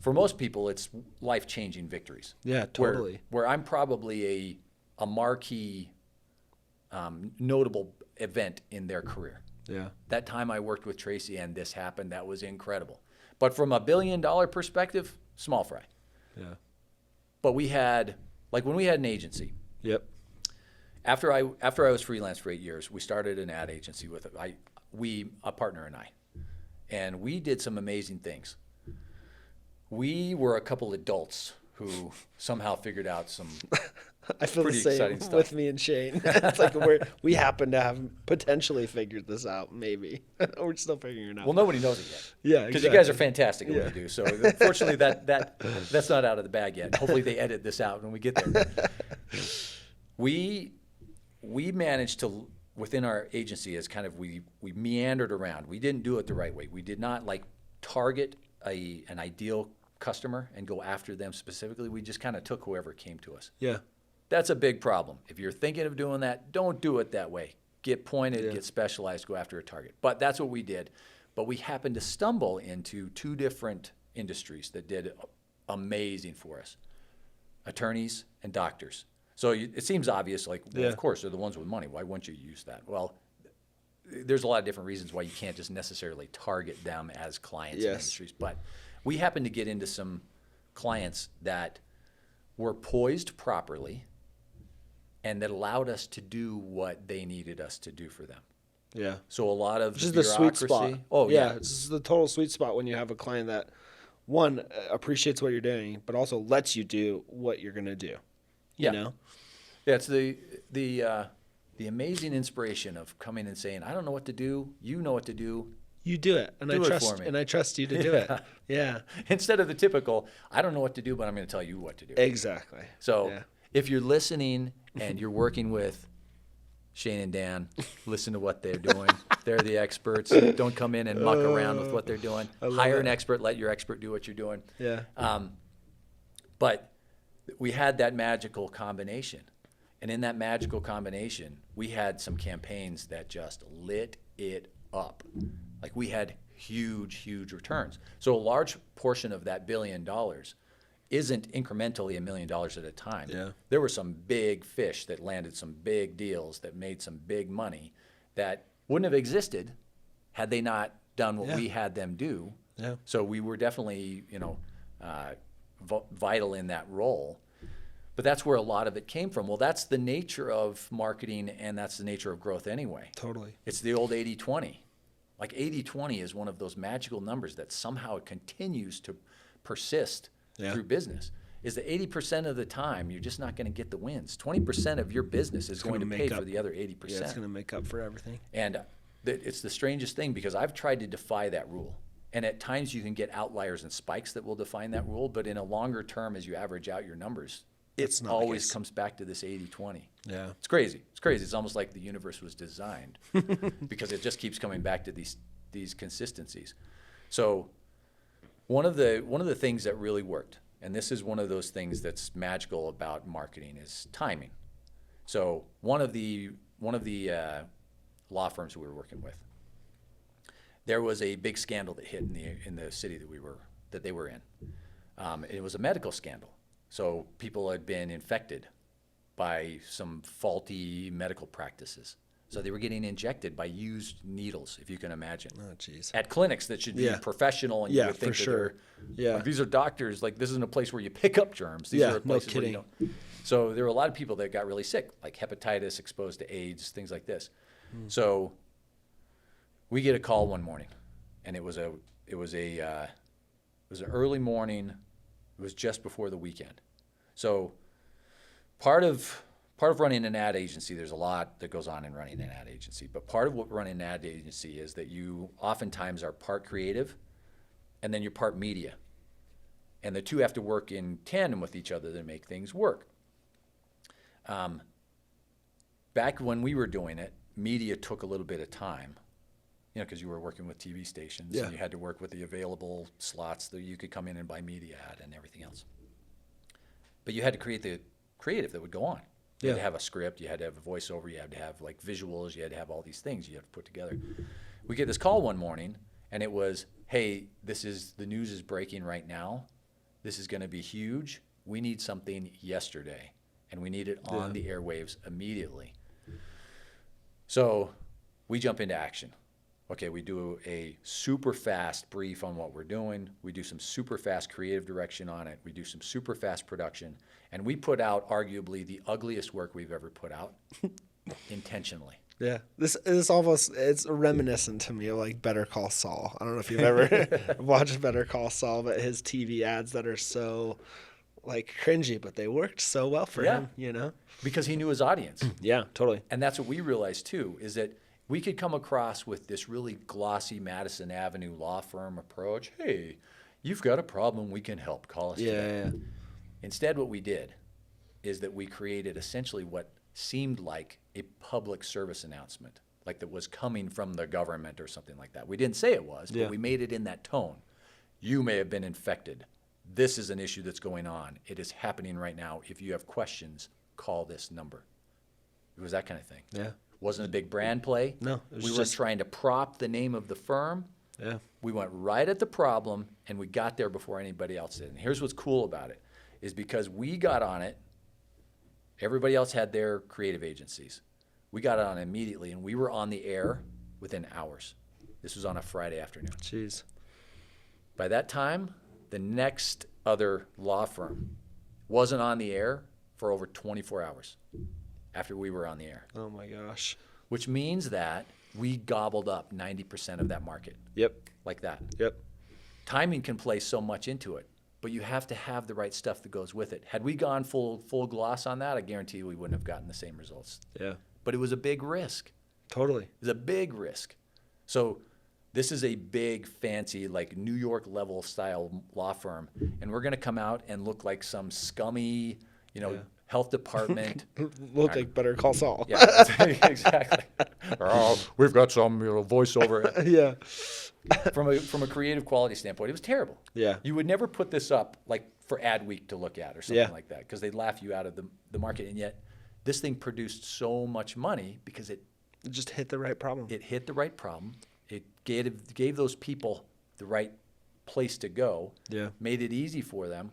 For most people, it's life-changing victories. Yeah, totally. Where I'm probably a marquee, notable event in their career. Yeah. That time I worked with Tracy and this happened, that was incredible. But from a $1 billion perspective, small fry. Yeah. But we had, when we had an agency. Yep. After I was freelance for 8 years, we started an ad agency with a partner and I. And we did some amazing things. We were a couple adults who somehow figured out some I feel the pretty same exciting stuff. with me and Shane. It's like we happen to have potentially figured this out, maybe. We're still figuring it out. Well, nobody knows it yet. Yeah, Because you guys are fantastic at what you do. So unfortunately, that's not out of the bag yet. Hopefully, they edit this out when we get there. We managed to, within our agency, as kind of we meandered around. We didn't do it the right way. We did not target an ideal customer and go after them specifically. We just kind of took whoever came to us. Yeah. That's a big problem. If you're thinking of doing that, don't do it that way. Get pointed, get specialized, go after a target. But that's what we did. But we happened to stumble into two different industries that did amazing for us: attorneys and doctors. So it seems obvious, of course, they're the ones with money. Why wouldn't you use that? Well, there's a lot of different reasons why you can't just necessarily target them as clients in industries. But we happened to get into some clients that were poised properly and that allowed us to do what they needed us to do for them. Yeah. So a lot of Which is the sweet spot. Oh, yeah. This is the total sweet spot when you have a client that, one, appreciates what you're doing, but also lets you do what you're going to do. You know? Yeah, it's the amazing inspiration of coming and saying, I don't know what to do. You know what to do. You do it, and I trust you to do it. Yeah. Instead of the typical, I don't know what to do, but I'm going to tell you what to do. Exactly. So if you're listening and you're working with Shane and Dan, listen to what they're doing. They're the experts. Don't come in and muck around with what they're doing. Hire an expert. Let your expert do what you're doing. Yeah. But we had that magical combination. And in that magical combination, we had some campaigns that just lit it up. We had huge, huge returns. So a large portion of that $1 billion isn't incrementally $1 million at a time. Yeah. There were some big fish that landed some big deals that made some big money that wouldn't have existed had they not done what we had them do. Yeah. So we were definitely, vital in that role. But that's where a lot of it came from. Well, that's the nature of marketing, and that's the nature of growth anyway. Totally. It's the old 80-20. 80-20 is one of those magical numbers that somehow continues to persist through business. Is that 80% of the time, you're just not going to get the wins. 20% of your business is going to pay for the other 80%. Yeah, it's going to make up for everything. And It's the strangest thing because I've tried to defy that rule. And at times you can get outliers and spikes that will define that rule, but in a longer term, as you average out your numbers, it always comes back to this 80-20. Yeah. It's crazy. It's crazy. It's almost like the universe was designed because it just keeps coming back to these consistencies. So one of the things that really worked, and this is one of those things that's magical about marketing, is timing. So one of the law firms we were working with, there was a big scandal that hit in the city that they were in. It was a medical scandal. So people had been infected by some faulty medical practices. So they were getting injected by used needles, if you can imagine. Oh, jeez. At clinics that should be professional, and you would think for sure. like, these are doctors. Like, this isn't a place where you pick up germs. These are places where you don't. So there were a lot of people that got really sick, like hepatitis, exposed to AIDS, things like this. So we get a call one morning, and it was an early morning. It was just before the weekend. So part of running an ad agency, there's a lot that goes on in running an ad agency. But part of what running an ad agency is that you oftentimes are part creative, and then you're part media. And the two have to work in tandem with each other to make things work. Back when we were doing it, media took a little bit of time, because you were working with TV stations, and you had to work with the available slots that you could come in and buy media at and everything else. But you had to create the creative that would go on. You had to have a script, you had to have a voiceover, you had to have like visuals, you had to have all these things you have to put together. We get this call one morning, and it was, hey, the news is breaking right now. This is going to be huge. We need something yesterday, and we need it on the airwaves immediately. So we jump into action. Okay, we do a super fast brief on what we're doing. We do some super fast creative direction on it. We do some super fast production. And we put out arguably the ugliest work we've ever put out intentionally. Yeah, this is it's reminiscent to me of like Better Call Saul. I don't know if you've ever watched Better Call Saul, but his TV ads that are so like cringy, but they worked so well for him, Because he knew his audience. Yeah, totally. And that's what we realized too, is that we could come across with this really glossy Madison Avenue law firm approach. Hey, you've got a problem, we can help. Call us today. Yeah. Instead, what we did is that we created essentially what seemed like a public service announcement, like that was coming from the government or something like that. We didn't say it was, but we made it in that tone. You may have been infected. This is an issue that's going on. It is happening right now. If you have questions, call this number. It was that kind of thing. Yeah. Wasn't a big brand play. No, it was we just weren't trying to prop the name of the firm. Yeah. We went right at the problem, and we got there before anybody else did. And here's what's cool about it, is because we got on it, everybody else had their creative agencies. We got on it immediately, and we were on the air within hours. This was on a Friday afternoon. Jeez. By that time, the next other law firm wasn't on the air for over 24 hours after we were on the air. Oh my gosh. Which means that we gobbled up 90% of that market. Yep. Like that. Yep. Timing can play so much into it, but you have to have the right stuff that goes with it. Had we gone full gloss on that, I guarantee you we wouldn't have gotten the same results. Yeah. But it was a big risk. Totally. It was a big risk. So this is a big, fancy, like New York level style law firm, and we're going to come out and look like some scummy, health department. Look like Better Call Saul. Yeah, exactly. We've got some voiceover. Yeah. From a creative quality standpoint, it was terrible. Yeah. You would never put this up like for Ad Week to look at or something like that, because they'd laugh you out of the market. And yet this thing produced so much money because it just hit the right problem. It hit the right problem. It gave those people the right place to go. Yeah. Made it easy for them.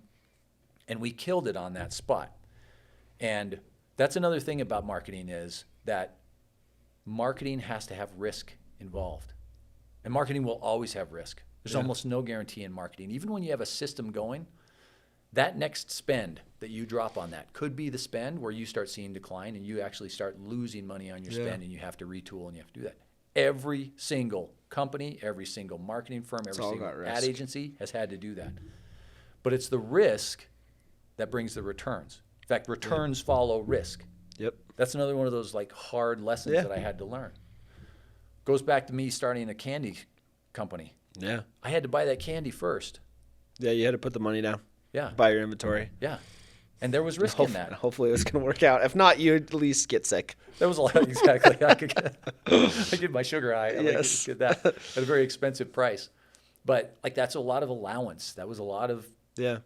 And we killed it on that spot. And that's another thing about marketing, is that marketing has to have risk involved. And marketing will always have risk. There's almost no guarantee in marketing. Even when you have a system going, that next spend that you drop on that could be the spend where you start seeing decline and you actually start losing money on your spend, and you have to retool and you have to do that. Every single company, every single marketing firm, every single ad agency has had to do that. But it's the risk that brings the returns. In fact, returns follow risk. Yep. That's another one of those like hard lessons that I had to learn. Goes back to me starting a candy company. Yeah. I had to buy that candy first. Yeah, you had to put the money down. Yeah. Buy your inventory. Yeah. And there was risk in that. Hopefully it was going to work out. If not, you'd at least get sick. There was a lot. Exactly. I get my sugar high. Yes. Get that at a very expensive price. But like that's a lot of allowance. That was a lot of Yeah.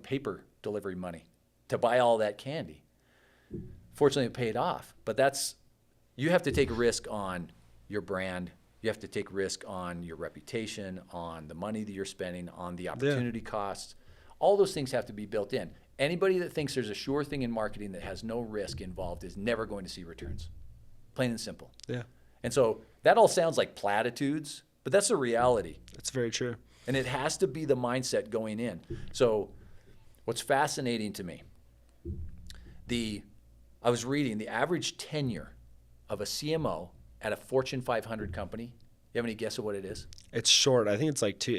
Paper delivery money to buy all that candy. Fortunately, it paid off. But you have to take a risk on your brand. You have to take risk on your reputation, on the money that you're spending, on the opportunity costs. All those things have to be built in. Anybody that thinks there's a sure thing in marketing that has no risk involved is never going to see returns. Plain and simple. Yeah. And so that all sounds like platitudes, but that's the reality. That's very true. And it has to be the mindset going in. So what's fascinating to me, I was reading the average tenure of a CMO at a Fortune 500 company. You have any guess of what it is? It's short. I think it's like 2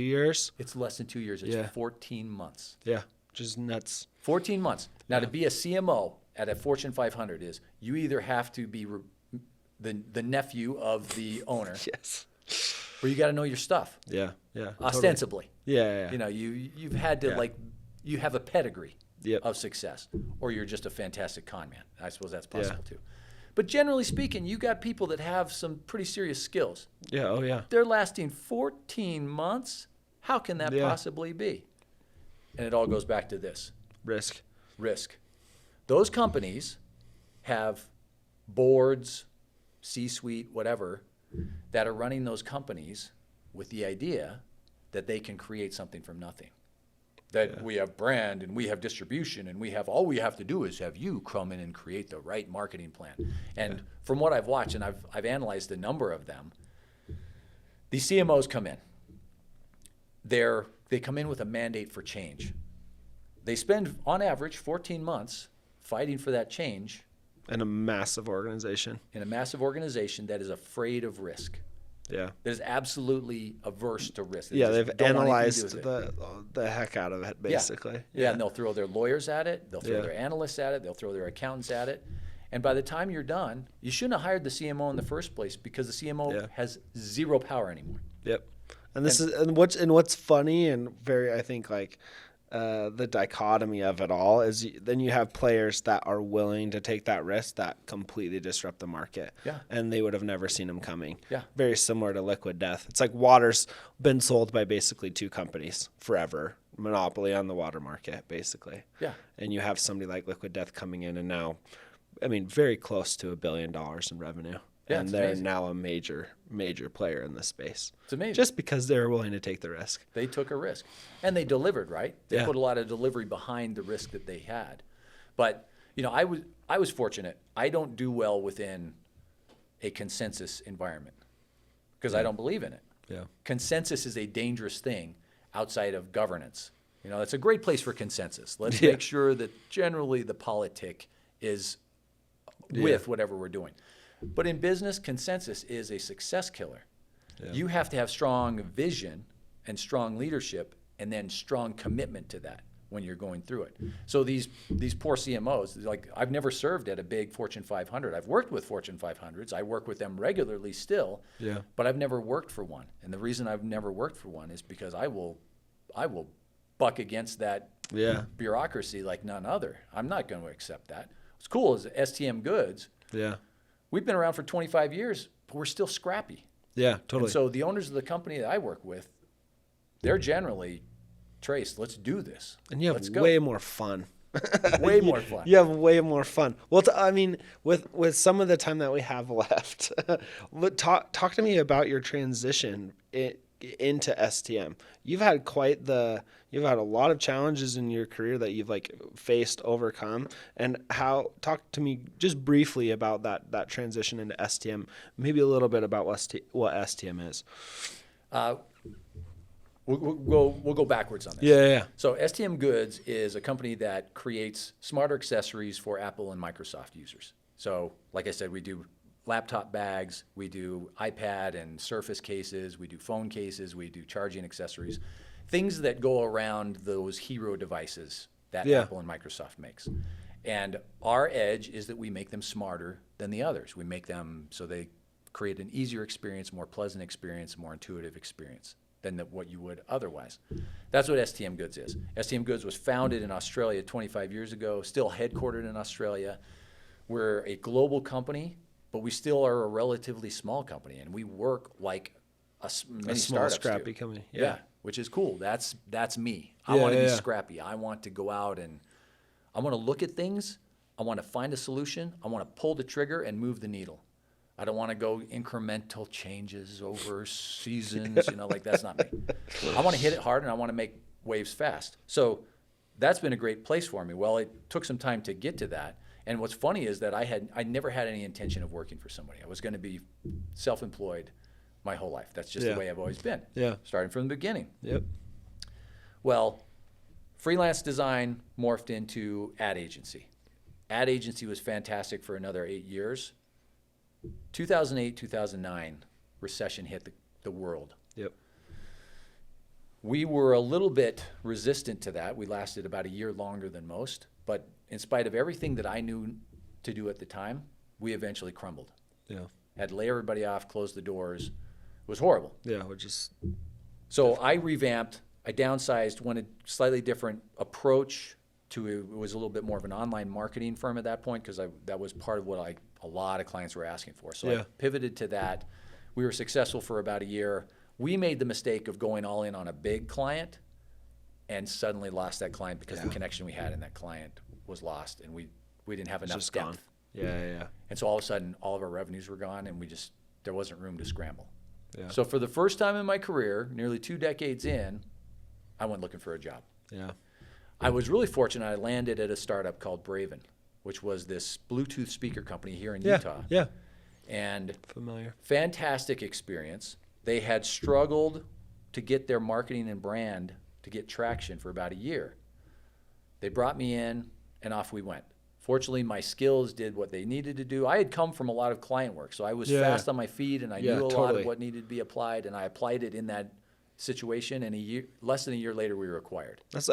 years. It's less than 2 years. It's 14 months. Yeah. Just nuts. 14 months. Now, to be a CMO at a Fortune 500 is you either have to be the nephew of the owner, Yes. or you got to know your stuff. Yeah. Yeah. Ostensibly. Totally. Yeah. You've had to you have a pedigree of success, or you're just a fantastic con man. I suppose that's possible too. But generally speaking, you got people that have some pretty serious skills. Yeah. Oh yeah. They're lasting 14 months. How can that possibly be? And it all goes back to this. Risk. Those companies have boards, C-suite, whatever, that are running those companies with the idea that they can create something from nothing. That we have brand and we have distribution and all we have to do is have you come in and create the right marketing plan. And from what I've watched, and I've analyzed a number of them, these CMOs come in. They come in with a mandate for change. They spend, on average, 14 months fighting for that change. In a massive organization. That is afraid of risk. Yeah. That is absolutely averse to risk. They've analyzed the heck out of it, basically. Yeah, and they'll throw their lawyers at it. They'll throw their analysts at it. They'll throw their accountants at it. And by the time you're done, you shouldn't have hired the CMO in the first place because the CMO has zero power anymore. Yep. And what's funny and very, I think, like the dichotomy of it all is then you have players that are willing to take that risk that completely disrupt the market. Yeah. And they would have never seen them coming. Yeah. Very similar to Liquid Death. It's like water's been sold by basically 2 companies forever. Monopoly on the water market, basically. Yeah. And you have somebody like Liquid Death coming in and now, very close to $1 billion in revenue. Yeah, and they're now a major player in this space. It's amazing. Just because they were willing to take the risk. They took a risk. And they delivered, right? They put a lot of delivery behind the risk that they had. But, I was fortunate. I don't do well within a consensus environment because I don't believe in it. Yeah. Consensus is a dangerous thing outside of governance. It's a great place for consensus. Let's make sure that generally the politic is with whatever we're doing. But in business, consensus is a success killer. Yeah. You have to have strong vision and strong leadership and then strong commitment to that when you're going through it. So these poor CMOs, like I've never served at a big Fortune 500. I've worked with Fortune 500s. I work with them regularly still, but I've never worked for one. And the reason I've never worked for one is because I will buck against that bureaucracy like none other. I'm not going to accept that. What's cool is STM Goods. Yeah. We've been around for 25 years, but we're still scrappy. Yeah, totally. And so the owners of the company that I work with, they're generally, Trace, let's do this. And you have way more fun. Way more fun. You have way more fun. Well, with some of the time that we have left, talk to me about your transition into STM. You've had a lot of challenges in your career that you've faced, overcome, and talk to me just briefly about that transition into STM, maybe a little bit about what STM is. We'll go backwards on this. Yeah. So STM Goods is a company that creates smarter accessories for Apple and Microsoft users. So like I said, we do laptop bags, we do iPad and Surface cases, we do phone cases, we do charging accessories, things that go around those hero devices that Apple and Microsoft makes. And our edge is that we make them smarter than the others. We make them so they create an easier experience, more pleasant experience, more intuitive experience than what you would otherwise. That's what STM Goods is. STM Goods was founded in Australia 25 years ago, still headquartered in Australia. We're a global company, but we still are a relatively small company, and we work like many small, startups scrappy do. company. Yeah, which is cool. That's me. I want to be scrappy. I want to go out and I want to look at things. I want to find a solution. I want to pull the trigger and move the needle. I don't want to go incremental changes over seasons, like that's not me. I want to hit it hard and I want to make waves fast. So that's been a great place for me. Well, it took some time to get to that. And what's funny is that I never had any intention of working for somebody. I was going to be self-employed my whole life. That's just the way I've always been. Yeah. Starting from the beginning. Yep. Well, freelance design morphed into ad agency. Ad agency was fantastic for another 8 years. 2008, 2009, recession hit the world. Yep. We were a little bit resistant to that. We lasted about a year longer than most. But in spite of everything that I knew to do at the time, we eventually crumbled. Yeah. Had to lay everybody off, close the doors. It was horrible. Yeah, which is... So I revamped, I downsized, went a slightly different approach to it. Was a little bit more of an online marketing firm at that point because that was part of what a lot of clients were asking for. So I pivoted to that. We were successful for about a year. We made the mistake of going all in on a big client and suddenly lost that client because the connection we had in that client was lost and we didn't have enough depth. Gone. Yeah. And so all of a sudden all of our revenues were gone and there wasn't room to scramble. Yeah. So for the first time in my career, nearly 2 decades in, I went looking for a job. Yeah. I was really fortunate. I landed at a startup called Braven, which was this Bluetooth speaker company here in Utah. Yeah. And Familiar. fantastic experience. They had struggled to get their marketing and brand to get traction for about a year. They brought me in and off we went. Fortunately, my skills did what they needed to do. I had come from a lot of client work, so I was fast on my feet and I knew a lot of what needed to be applied, and I applied it in that situation, and less than a year later, we were acquired. That's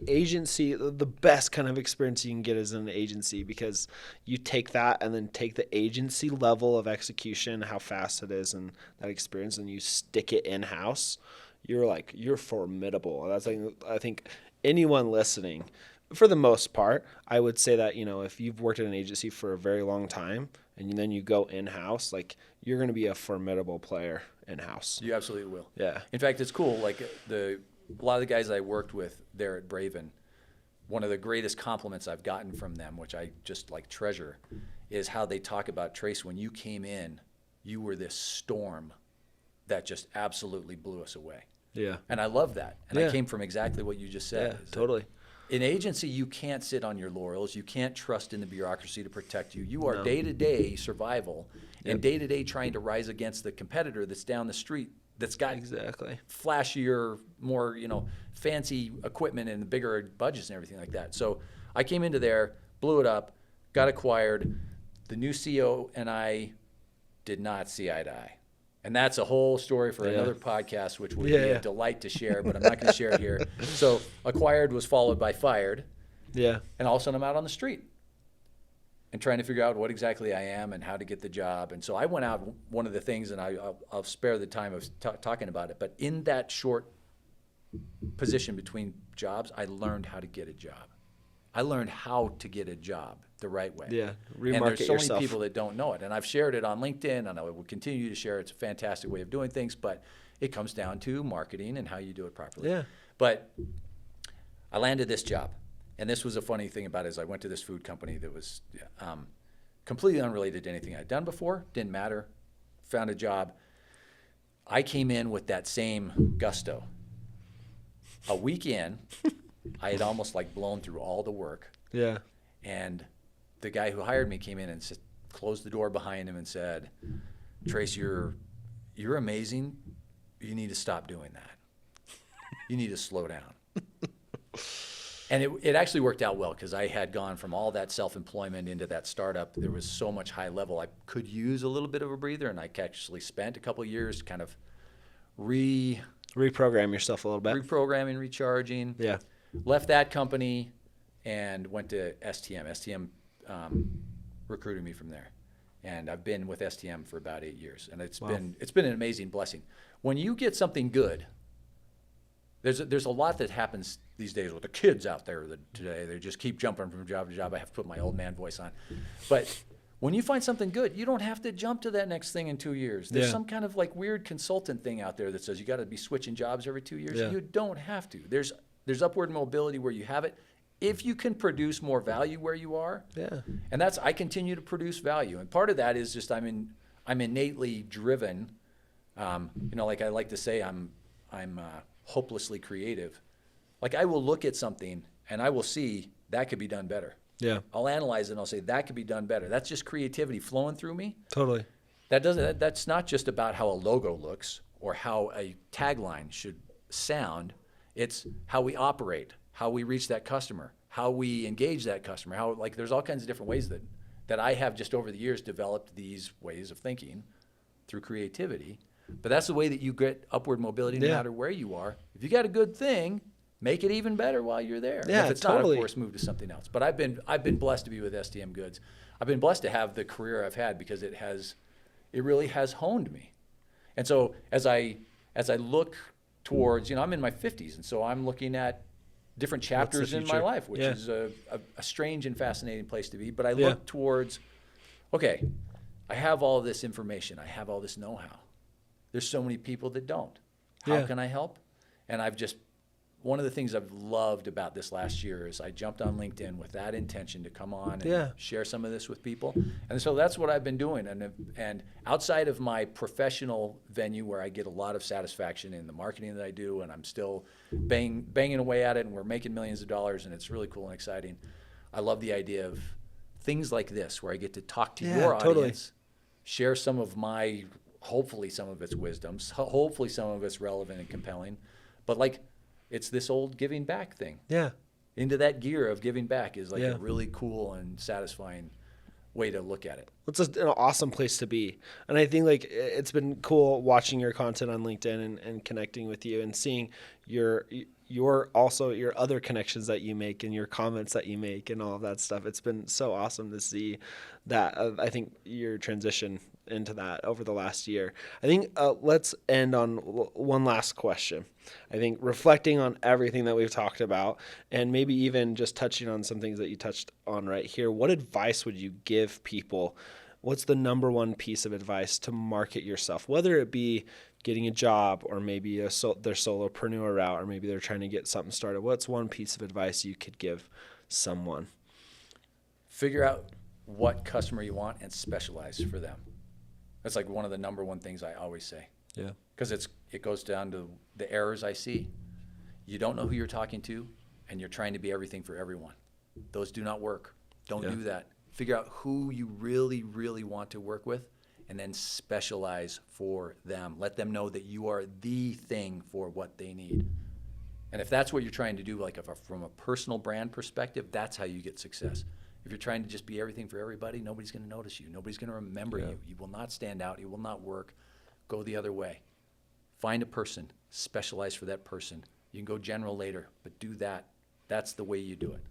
agency. The best kind of experience you can get is in an agency because you take that and then take the agency level of execution, how fast it is, and that experience, and you stick it in house. You're formidable. That's I think anyone listening, for the most part, I would say that if you've worked at an agency for a very long time and then you go in house, you're going to be a formidable player in house. You absolutely will. Yeah. In fact, it's cool. A lot of the guys I worked with there at Braven, one of the greatest compliments I've gotten from them, which I just treasure, is how they talk about, Trace, when you came in, you were this storm that just absolutely blew us away. Yeah. And I love that. And I came from exactly what you just said. Yeah, totally. In agency, you can't sit on your laurels. You can't trust in the bureaucracy to protect you. You are day-to-day survival and day-to-day trying to rise against the competitor that's down the street that's got flashier, more fancy equipment and bigger budgets and everything like that. So I came into there, blew it up, got acquired. The new CEO and I did not see eye to eye. And that's a whole story for another podcast, which would be a delight to share, but I'm not going to share it here. So acquired was followed by fired. Yeah. And all of a sudden I'm out on the street and trying to figure out what exactly I am and how to get the job. And so I went out, one of the things, and I'll spare the time of talking about it, but in that short position between jobs, I learned how to get a job. I learned how to get a job the right way. Yeah, and there's so many people that don't know it. And I've shared it on LinkedIn, and I will continue to share it. It's a fantastic way of doing things, but it comes down to marketing and how you do it properly. Yeah. But I landed this job. And this was a funny thing about it is I went to this food company that was completely unrelated to anything I'd done before. Didn't matter. Found a job. I came in with that same gusto. A week in, I had almost blown through all the work. Yeah. And the guy who hired me came in and closed the door behind him and said, Trace, you're amazing. You need to stop doing that. You need to slow down. And it actually worked out well because I had gone from all that self-employment into that startup. There was so much high level. I could use a little bit of a breather, and I actually spent a couple of years kind of reprogram yourself a little bit. Reprogramming, recharging. Yeah. Left that company and went to STM. STM recruited me from there. And I've been with STM for about 8 years, and it's been an amazing blessing. When you get something good, there's a lot that happens these days with the kids out there today. They just keep jumping from job to job. I have to put my old man voice on. But when you find something good, you don't have to jump to that next thing in 2 years. There's some kind of like weird consultant thing out there that says you got to be switching jobs every 2 years. You don't have to. There's upward mobility where you have it. If you can produce more value where you are, and I continue to produce value, and part of that is just I'm innately driven. Like I like to say, I'm hopelessly creative. Like I will look at something and I will see that could be done better. Yeah, I'll analyze it and I'll say that could be done better. That's just creativity flowing through me. Totally. That's not just about how a logo looks or how a tagline should sound. It's how we operate, how we reach that customer, how we engage that customer, how like there's all kinds of different ways that I have just over the years developed these ways of thinking through creativity. But that's the way that you get upward mobility no matter where you are. If you got a good thing, make it even better while you're there. Yeah, if it's not, of course, move to something else. But I've been blessed to be with STM Goods. I've been blessed to have the career I've had because it really has honed me. And so as I look towards, I'm in my 50s, and so I'm looking at different chapters in my life, which is a strange and fascinating place to be. But I look towards, okay, I have all this information. I have all this know-how. There's so many people that don't. How can I help? And one of the things I've loved about this last year is I jumped on LinkedIn with that intention to come on and share some of this with people. And so that's what I've been doing. And outside of my professional venue where I get a lot of satisfaction in the marketing that I do, and I'm still banging away at it, and we're making millions of dollars, and it's really cool and exciting. I love the idea of things like this where I get to talk to your audience, share some of my, hopefully some of its wisdoms, hopefully some of it's relevant and compelling. But like, it's this old giving back thing. Yeah. Into that gear of giving back is like a really cool and satisfying way to look at it. It's an awesome place to be. And I think like it's been cool watching your content on LinkedIn and connecting with you and seeing your other connections that you make and your comments that you make and all of that stuff. It's been so awesome to see that. I think your transition into that over the last year. I think let's end on one last question. I think reflecting on everything that we've talked about and maybe even just touching on some things that you touched on right here, what advice would you give people? What's the number one piece of advice to market yourself, whether it be getting a job or maybe their solopreneur route, or maybe they're trying to get something started? What's one piece of advice you could give someone? Figure out what customer you want and specialize for them. That's like one of the number one things I always say. Yeah. Because it goes down to the errors I see. You don't know who you're talking to, and you're trying to be everything for everyone. Those do not work. Don't do that. Figure out who you really, really want to work with, and then specialize for them. Let them know that you are the thing for what they need. And if that's what you're trying to do, like from a personal brand perspective, that's how you get success. If you're trying to just be everything for everybody, nobody's going to notice you. Nobody's going to remember you. You will not stand out. You will not work. Go the other way. Find a person. Specialize for that person. You can go general later, but do that. That's the way you do it.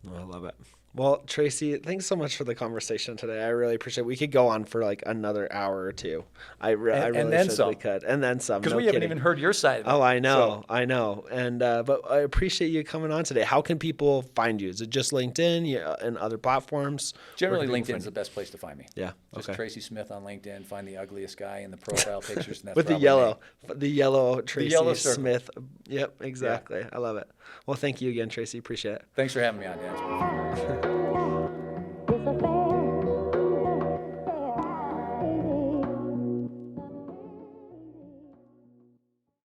Oh, I love it. Well, Tracy, thanks so much for the conversation today. I really appreciate it. We could go on for like another hour or two. I really should. We could. And then some. Because we haven't even heard your side of it. Oh, I know. And but I appreciate you coming on today. How can people find you? Is it just LinkedIn and other platforms? Generally, LinkedIn is the best place to find me. Yeah. Just Tracy Smith on LinkedIn. Find the ugliest guy in the profile pictures. And that's with the yellow Tracy Smith. Yep, exactly. Yeah. I love it. Well, thank you again, Tracy. Appreciate it. Thanks for having me on, Dan.